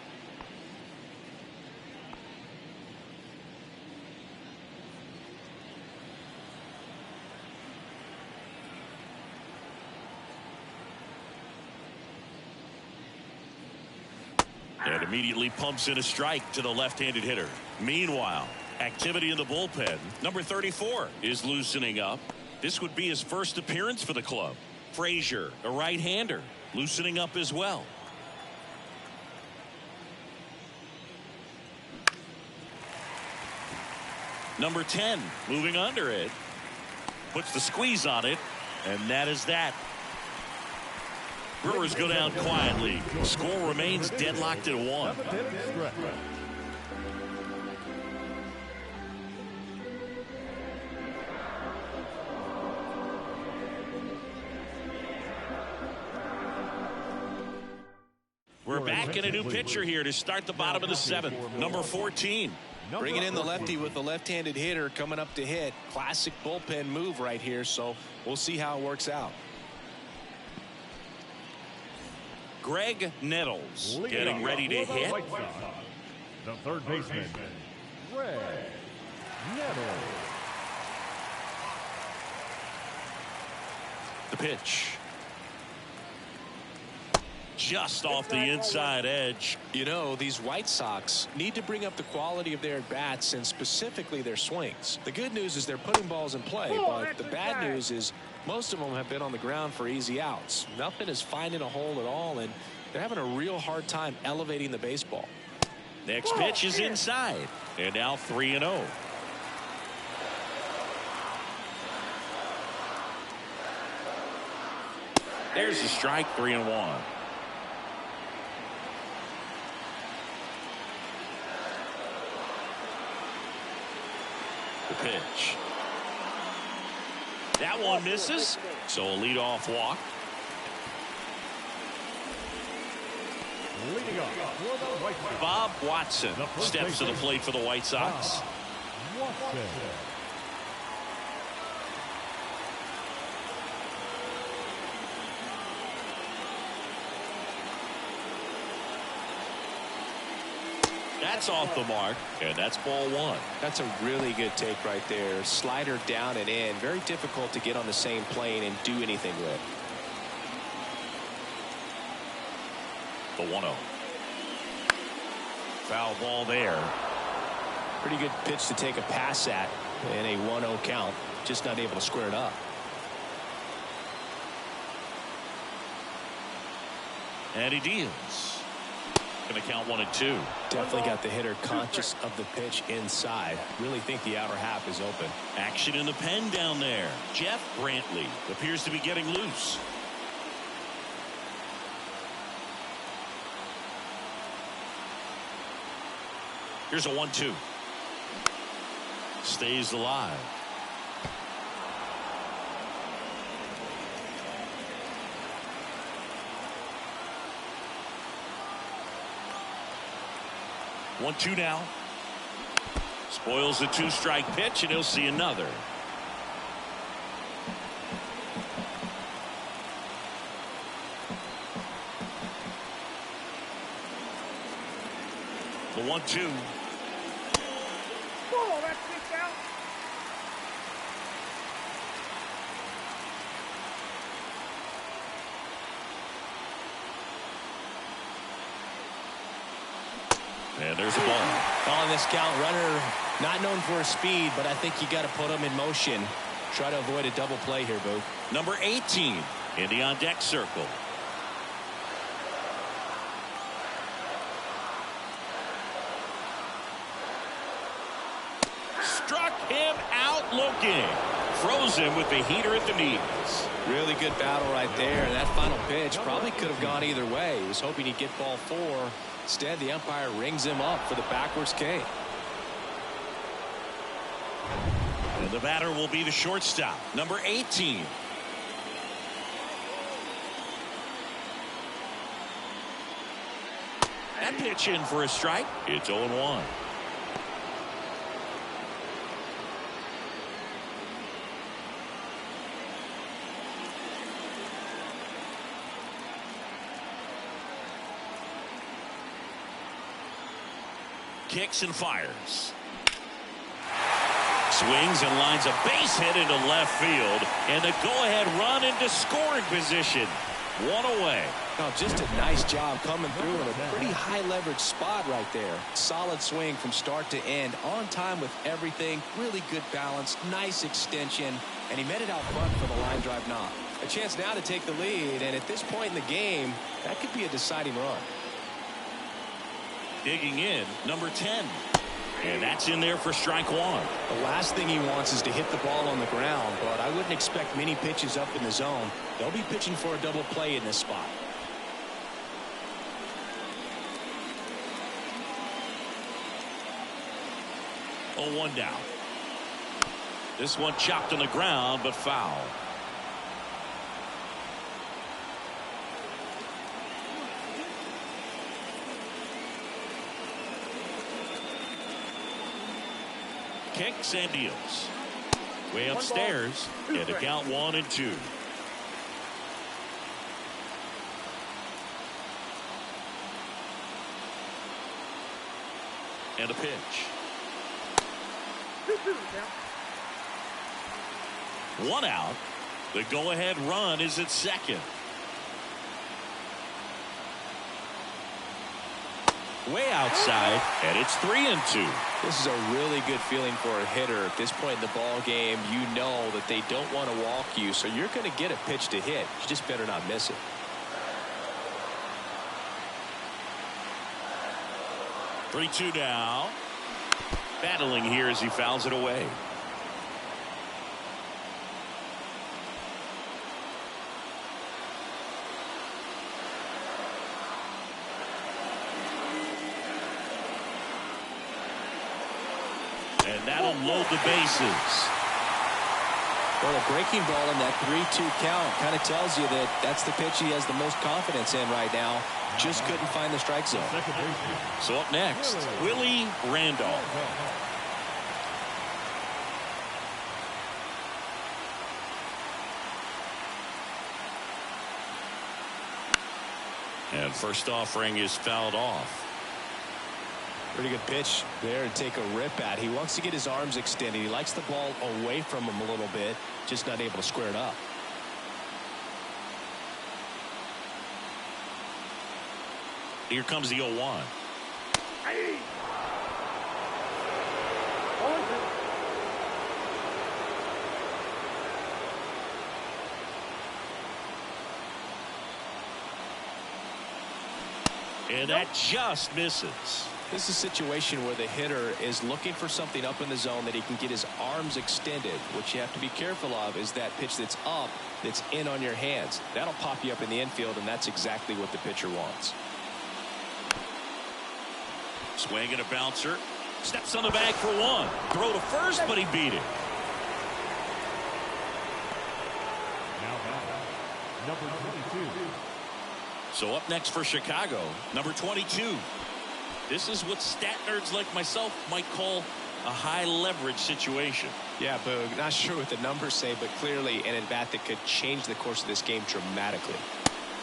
A: And immediately pumps in a strike to the left-handed hitter. Meanwhile, activity in the bullpen. Number 34 is loosening up. This would be his first appearance for the club. Frazier, a right-hander, loosening up as well. Number 10 moving under it. Puts the squeeze on it, and that is that. Brewers go down quietly. Score remains deadlocked at 1. We're back in a new pitcher here to start the bottom of the 7th. Number 14.
B: Bringing in the lefty with the left-handed hitter coming up to hit. Classic bullpen move right here, so we'll see how it works out.
A: Greg Nettles getting ready to hit.
C: The third baseman, Greg Nettles.
A: The pitch. Just off the inside edge.
B: You know, these White Sox need to bring up the quality of their at-bats and specifically their swings. The good news is they're putting balls in play, but the bad news is most of them have been on the ground for easy outs. Nothing is finding a hole at all, and they're having a real hard time elevating the baseball.
A: Next pitch is inside, and now 3-0. There's the strike, 3-1. The pitch. That one misses, so a leadoff walk.
C: Leading off for the White Sox,
A: Bob Watson steps to the plate for the White Sox.
C: Watson.
A: That's off the mark, and that's ball one.
B: That's a really good take right there. Slider down and in. Very difficult to get on the same plane and do anything with.
A: The 1-0. Foul ball there.
B: Pretty good pitch to take a pass at in a 1-0 count. Just not able to square it up.
A: And he deals. Going to count 1-2.
B: Definitely got the hitter conscious of the pitch inside. Really think the outer half is open.
A: Action in the pen down there. Jeff Brantley appears to be getting loose. Here's a 1-2. Stays alive. One, two now. Spoils the two-strike pitch, and he'll see another. The 1-2.
D: Oh, that's kicked out.
A: And there's a ball.
B: On this count, runner not known for his speed, but I think you got to put him in motion. Try to avoid a double play here, Boo.
A: Number 18 in the on-deck circle. Struck him out looking. Froze him with the heater at the knees.
B: Really good battle right there. And that final pitch probably could have gone either way. He was hoping he'd get ball 4. Instead, the umpire rings him up for the backwards K.
A: And the batter will be the shortstop, number 18. That pitch in for a strike. It's 0-1. Kicks and fires. Swings and lines a base hit into left field, and the go-ahead run into scoring position. One away.
B: Oh, just a nice job coming through in a pretty high leverage spot right there. Solid swing from start to end, on time with everything. Really good balance, nice extension, and he met it out front for the line drive knock. A chance now to take the lead, and at this point in the game, that could be a deciding run.
A: Digging in, number 10. And that's in there for strike 1.
B: The last thing he wants is to hit the ball on the ground, but I wouldn't expect many pitches up in the zone. They'll be pitching for a double play in this spot.
A: Oh, 1 down. This one chopped on the ground, but foul. Kicks and deals. Way upstairs, and a count 1-2. And a pitch.
D: 2-2 now.
A: 1 out. The go-ahead run is at second. Way outside, and it's 3-2.
B: This is a really good feeling for a hitter at this point in the ball game. You know that they don't want to walk you, so you're going to get a pitch to hit. You just better not miss it.
A: Three-two now. Battling here as he fouls it away. And that'll load the bases.
B: Well, a breaking ball in that 3-2 count kind of tells you that that's the pitch he has the most confidence in right now. Just couldn't find the strike zone.
A: So up next, Willie Randolph. And first offering is fouled off.
B: Pretty good pitch there to take a rip at. He wants to get his arms extended. He likes the ball away from him a little bit, just not able to square it up.
A: Here comes the 0-1. And that just misses.
B: This is a situation where the hitter is looking for something up in the zone that he can get his arms extended. What you have to be careful of is that pitch that's up, that's in on your hands. That'll pop you up in the infield, and that's exactly what the pitcher wants.
A: Swing and a bouncer. Steps on the bag for one. Throw to first, but he beat it.
C: Now batting, number 22.
A: So up next for Chicago, number 22. This is what stat nerds like myself might call a high leverage situation.
B: Yeah, Boog, not sure what the numbers say, but clearly an at-bat that could change the course of this game dramatically.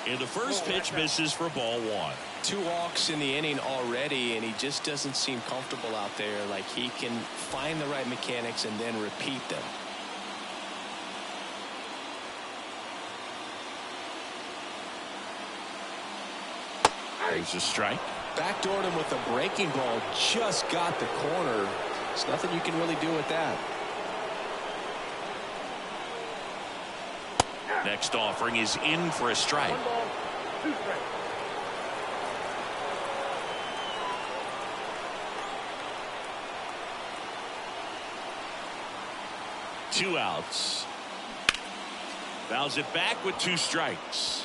A: And the first pitch misses for ball one.
B: 2 walks in the inning already, and he just doesn't seem comfortable out there. Like he can find the right mechanics and then repeat them.
A: There's a strike.
B: Backdoored him with a breaking ball. Just got the corner. There's nothing you can really do with that.
A: Next offering is in for a strike.
D: 1 ball, 2 strikes.
A: Two outs. Fouls it back with 2 strikes.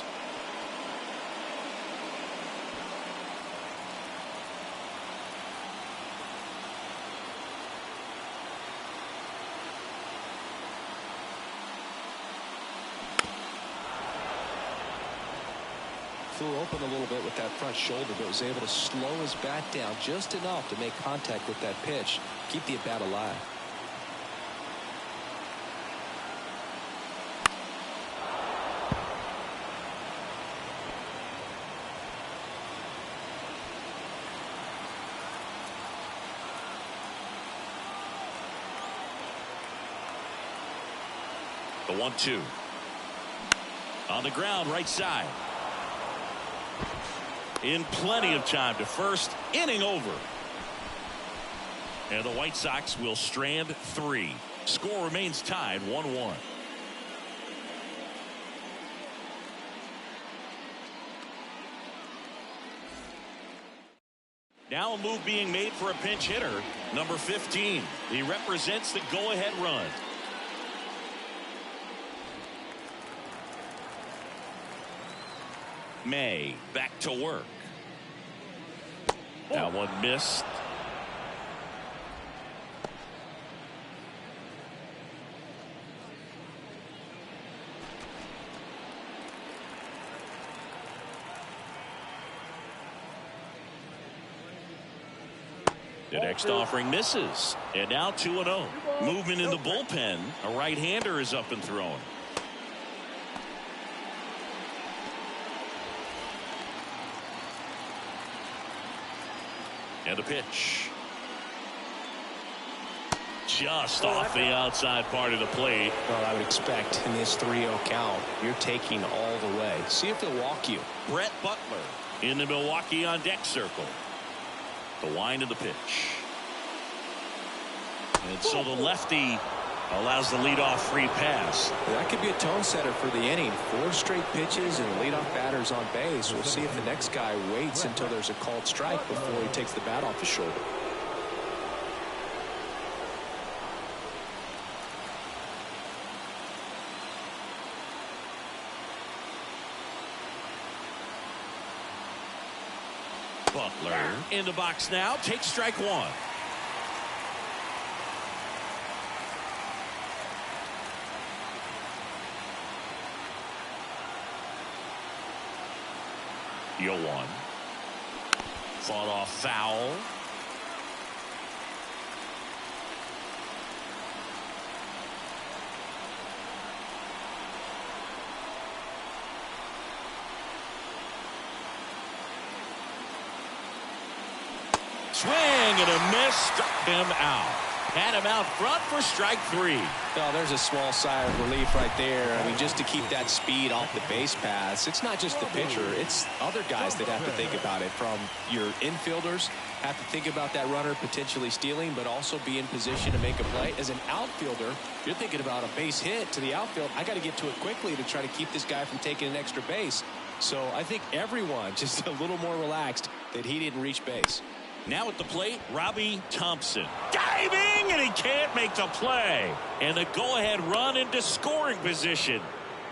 B: Flew open a little bit with that front shoulder, but was able to slow his bat down just enough to make contact with that pitch, keep the at-bat alive.
A: The 1-2. On the ground, right side. In plenty of time to first. Inning over. And the White Sox will strand 3. Score remains tied 1-1. Now a move being made for a pinch hitter, number 15. He represents the go-ahead run. May back to work. That one missed. The next offering misses. And now 2-0. Movement in the bullpen. A right-hander is up and throwing. And a pitch. Just off the outside part of the plate.
B: Well, I would expect in this 3-0 count, you're taking all the way. See if they'll walk you.
A: Brett Butler in the Milwaukee on deck circle. The wind of the pitch. And so the lefty allows the leadoff free pass.
B: That could be a tone setter for the inning. 4 straight pitches and leadoff batters on base. We'll see if the next guy waits until there's a called strike before he takes the bat off his shoulder.
A: Butler in the box now. Takes strike 1. Yo 1. Fought off foul. Swing and a miss. Struck him out. Had him out front for strike 3.
B: Well, there's a small sigh of relief right there. I mean, just to keep that speed off the base paths. It's not just the pitcher. It's other guys that have to think about it. From your infielders have to think about that runner potentially stealing, but also be in position to make a play. As an outfielder, you're thinking about a base hit to the outfield. I got to get to it quickly to try to keep this guy from taking an extra base. So I think everyone just a little more relaxed that he didn't reach base.
A: Now at the plate, Robbie Thompson. Diving, and he can't make the play. And the go-ahead run into scoring position.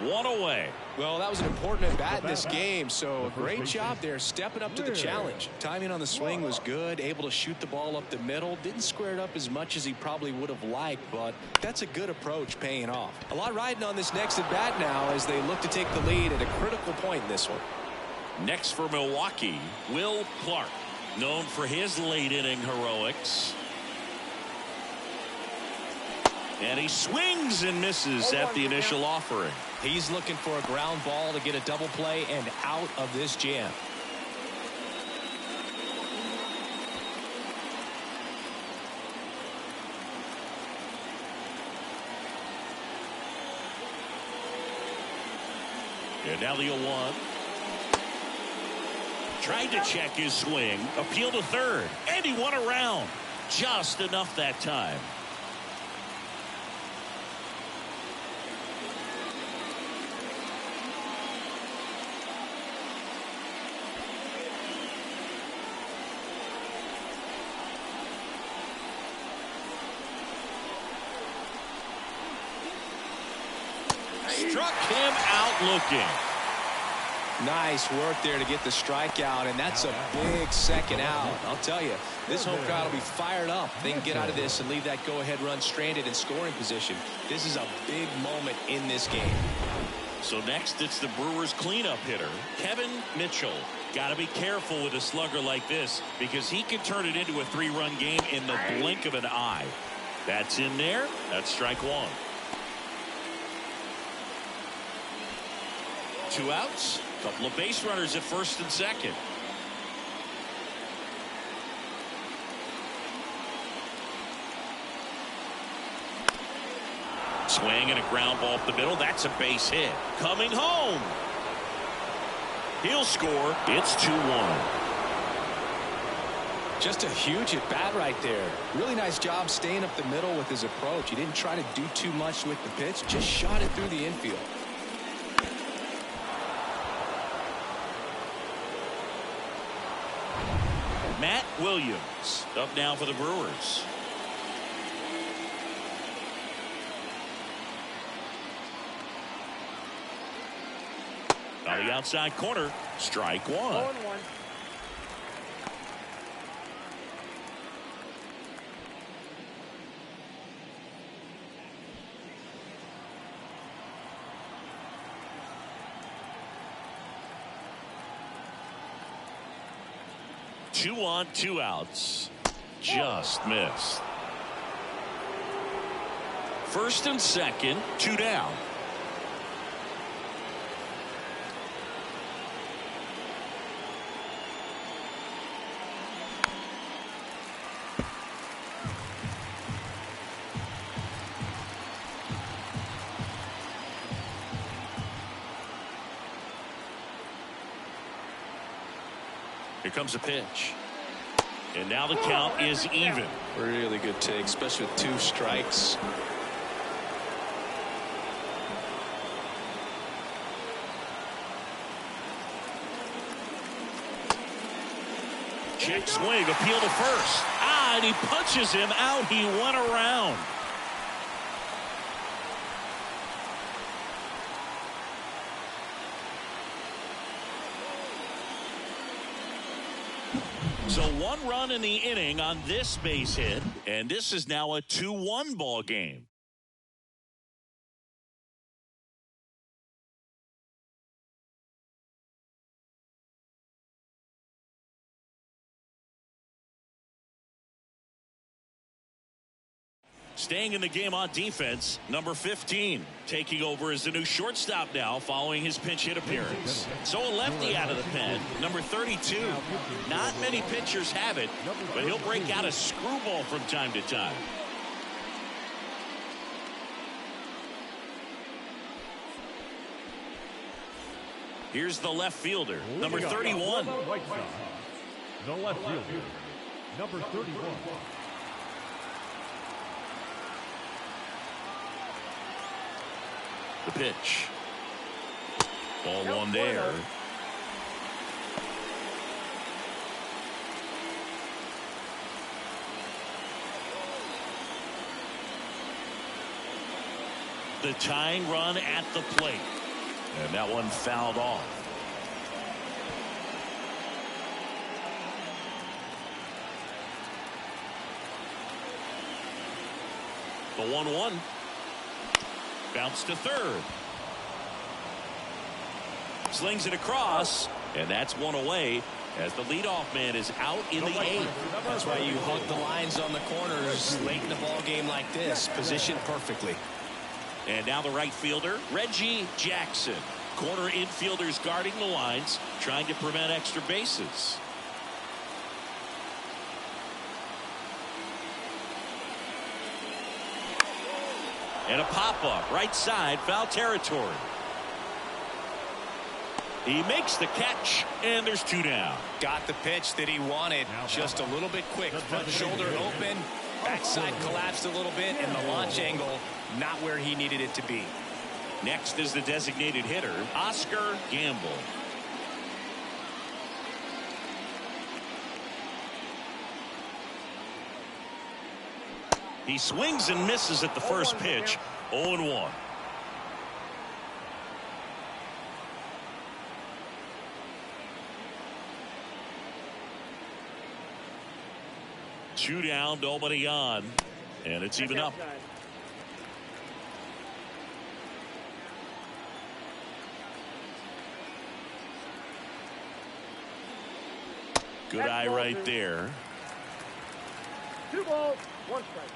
A: 1 away.
B: Well, that was an important at-bat in this game, so a great job there stepping up to the challenge. Timing on the swing was good, able to shoot the ball up the middle. Didn't square it up as much as he probably would have liked, but that's a good approach paying off. A lot riding on this next at-bat now as they look to take the lead at a critical point in this one.
A: Next for Milwaukee, Will Clark. Known for his late inning heroics. And he swings and misses at the initial offering.
B: He's looking for a ground ball to get a double play and out of this jam.
A: And now the 0-1. Tried to check his swing, appeal to third, and he won around. Just enough that time. Struck him out looking.
B: Nice work there to get the strikeout, and that's a big second out. I'll tell you, this home crowd will be fired up. They can get out of this and leave that go-ahead run stranded in scoring position. This is a big moment in this game.
A: So next, it's the Brewers cleanup hitter, Kevin Mitchell. Got to be careful with a slugger like this because he can turn it into a 3-run game in the blink of an eye. That's in there. That's strike 1. 2 outs. Couple of base runners at first and second. Swing and a ground ball up the middle. That's a base hit. Coming home. He'll score. It's 2-1.
B: Just a huge at bat right there. Really nice job staying up the middle with his approach. He didn't try to do too much with the pitch. Just shot it through the infield.
A: Matt Williams up now for the Brewers. On the outside corner, strike 1.
D: 0-1.
A: Two on, 2 outs. Just missed. First and second, 2 down. Here comes the pitch. And now the count is even.
B: Really good take, especially with 2 strikes.
A: Check swing, appeal to first. And he punches him out. He went around. So 1 run in the inning on this base hit, and this is now a 2-1 ball game. Staying in the game on defense, number 15 taking over as the new shortstop now following his pinch hit appearance. So a lefty out of the pen, number 32. Not many pitchers have it, but he'll break out a screwball from time to time. Here's the left fielder, number 31.
C: The left fielder, number 31.
A: The pitch. Ball 1 there. The tying run at the plate. And that one fouled off. The 1-1. Bounce to third. Slings it across, and that's 1 away as the leadoff man is out in the 8th.
B: That's why you hug the lines on the corners late in the ball game like this. Positioned perfectly.
A: And now the right fielder, Reggie Jackson. Corner infielders guarding the lines, trying to prevent extra bases. And a pop-up, right side, foul territory. He makes the catch, and there's 2 down.
B: Got the pitch that he wanted, just a little bit quick. Front shoulder open, backside collapsed a little bit, and the launch angle not where he needed it to be.
A: Next is the designated hitter, Oscar Gamble. He swings and misses at the first pitch. 0-1. Two down, nobody on, and it's even up. Good eye right there.
D: 2 balls, 1 strike.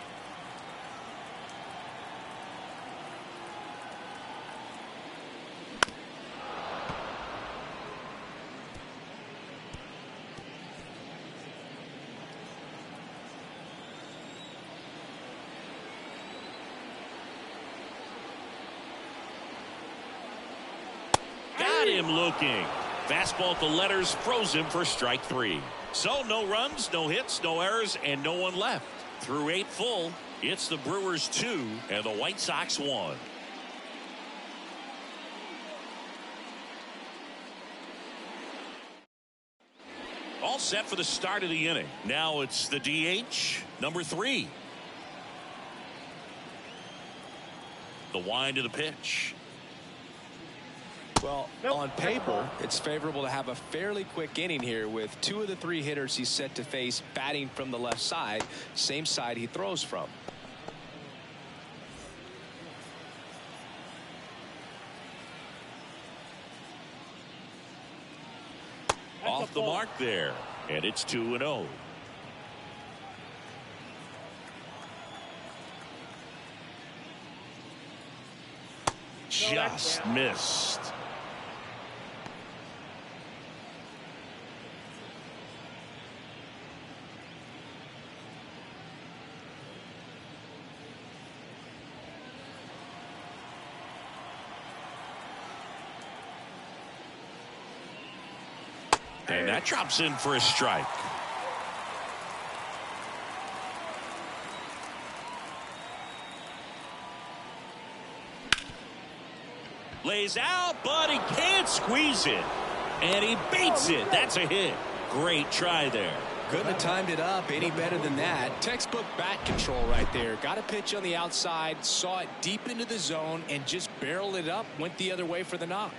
A: Got him looking. Fastball at the letters froze him for strike 3. So no runs, no hits, no errors, and no one left. Through 8 full, it's the Brewers 2 and the White Sox 1. All set for the start of the inning. Now it's the DH, number 3. The wind of the pitch.
B: Well, on paper, it's favorable to have a fairly quick inning here with 2 of the 3 hitters he's set to face batting from the left side, same side he throws from.
A: Off the mark there, and it's 2-0. Just missed. And that drops in for a strike. Lays out, but he can't squeeze it. And he beats it. That's a hit. Great try there.
B: Couldn't have timed it up any better than that. Textbook bat control right there. Got a pitch on the outside, saw it deep into the zone, and just barreled it up, went the other way for the knock.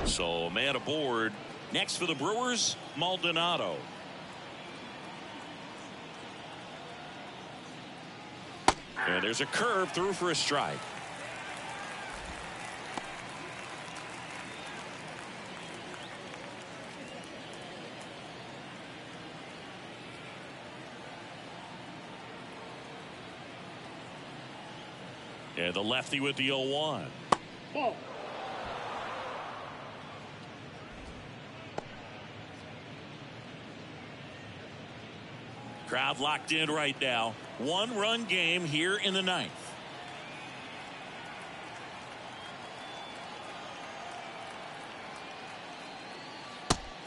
A: So, man aboard. Next for the Brewers, Maldonado. And there's a curve through for a strike. And the lefty with the 0-1.
D: Ball.
A: Crowd locked in right now. 1-run game here in the 9th.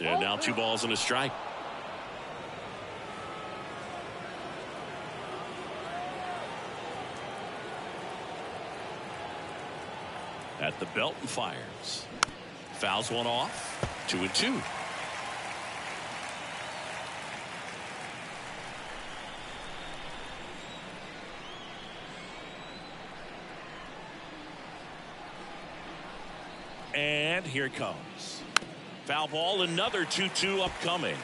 A: And now 2 balls and a strike. At the belt and fires. Fouls one off. 2-2. And here it comes. Foul ball, another 2-2 upcoming.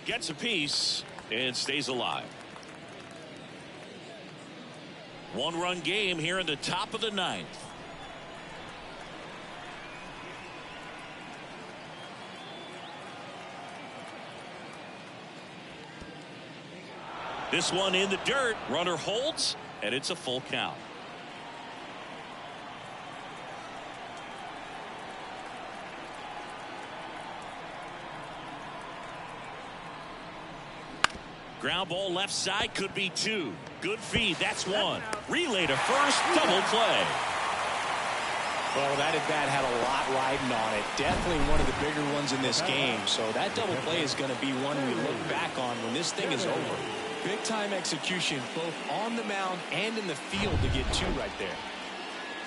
A: Gets a piece and stays alive. 1-run game here in the top of the 9th. This one in the dirt. Runner holds, and it's a full count. Ground ball left side, could be 2. Good feed, that's 1. Relay to first, double play.
B: Well, that at bat had a lot riding on it. Definitely one of the bigger ones in this game. So that double play is going to be one we look back on when this thing is over. Big time execution both on the mound and in the field to get 2 right there.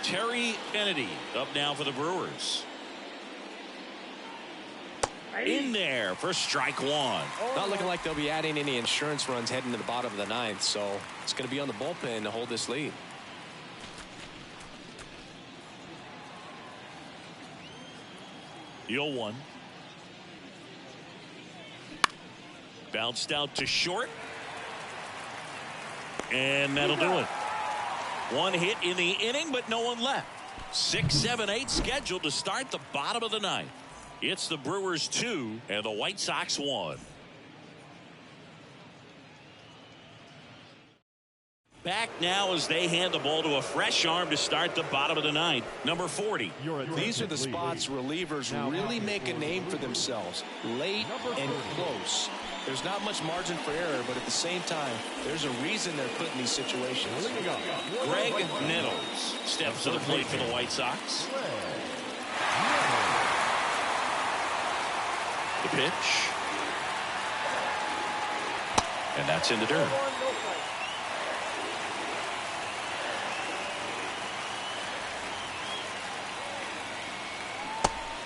A: Terry Kennedy up now for the Brewers. In there for strike 1.
B: Not looking like they'll be adding any insurance runs heading to the bottom of the 9th, so it's going to be on the bullpen to hold this lead.
A: The 0-1. Bounced out to short. And that'll do it. 1 hit in the inning, but no one left. 6, 7, 8 scheduled to start the bottom of the 9th. It's the Brewers 2 and the White Sox 1. Back now as they hand the ball to a fresh arm to start the bottom of the 9th. Number 40.
B: These are the spots relievers really make a name for themselves. Late and close. There's not much margin for error, but at the same time, there's a reason they're put in these situations.
A: Greg Nettles steps to the plate for the White Sox. The pitch. And that's in the dirt.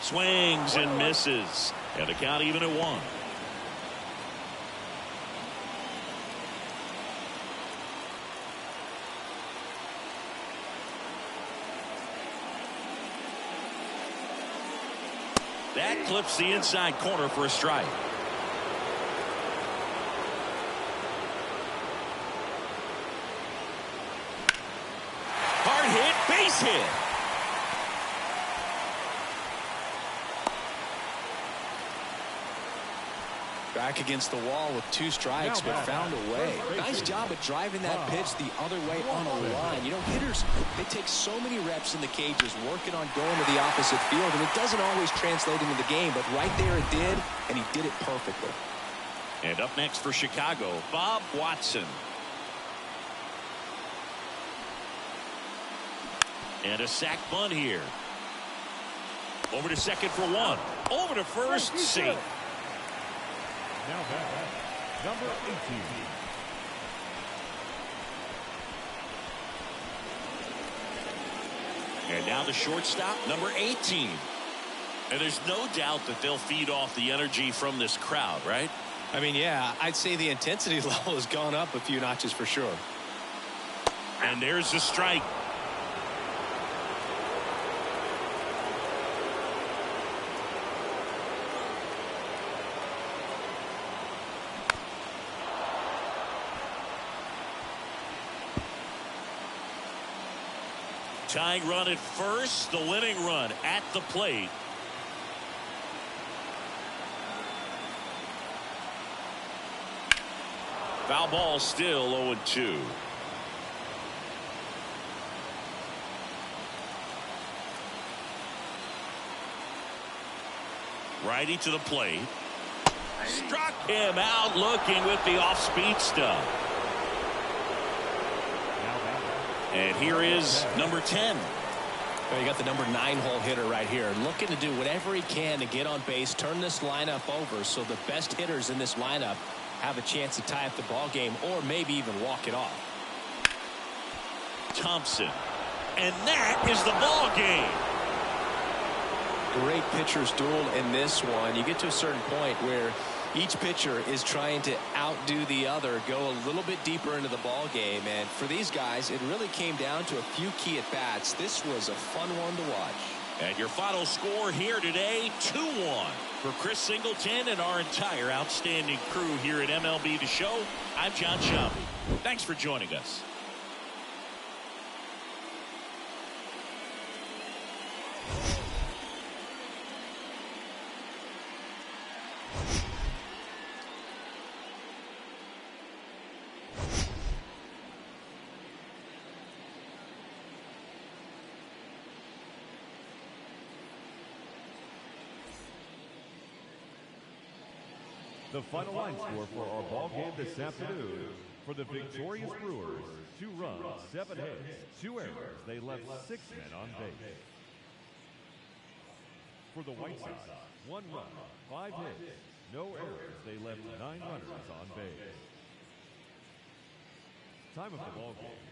A: Swings and misses. And the count even at 1. That clips the inside corner for a strike. Hard hit, base hit.
B: Back against the wall with 2 strikes, but found a way. Nice job of driving that pitch the other way on a line. You know, hitters, they take so many reps in the cages working on going to the opposite field, and it doesn't always translate into the game, but right there it did, and he did it perfectly.
A: And up next for Chicago, Bob Watson. And a sac bunt here. Over to second for 1. Over to first, safe.
C: Now back, number 18.
A: And now the shortstop, number 18. And there's no doubt that they'll feed off the energy from this crowd, right?
B: I mean, yeah, I'd say the intensity level has gone up a few notches for sure.
A: And there's the strike. Tying run at first, the winning run at the plate. Foul ball, still 0-2. Righty to the plate. Struck him out looking with the off-speed stuff. And here is number 10.
B: Well, you got the number 9 hole hitter right here, looking to do whatever he can to get on base, turn this lineup over so the best hitters in this lineup have a chance to tie up the ball game or maybe even walk it off.
A: Thompson. And that is the ball game.
B: Great pitcher's duel in this one. You get to a certain point where each pitcher is trying to outdo the other, go a little bit deeper into the ball game, and for these guys it really came down to a few key at bats. This was a fun one to watch.
A: And your final score here today, 2-1 for Chris Singleton and our entire outstanding crew here at MLB The Show. I'm John Shelby. Thanks for joining us.
C: The final line score for our ball game this afternoon. For the victorious Brewers, 2 runs, 7 hits, 2 errors. They left 6 men on base. For the White Sox, 1 run, 5 hits, no errors. They left 9 runners on base. Time of the ball game.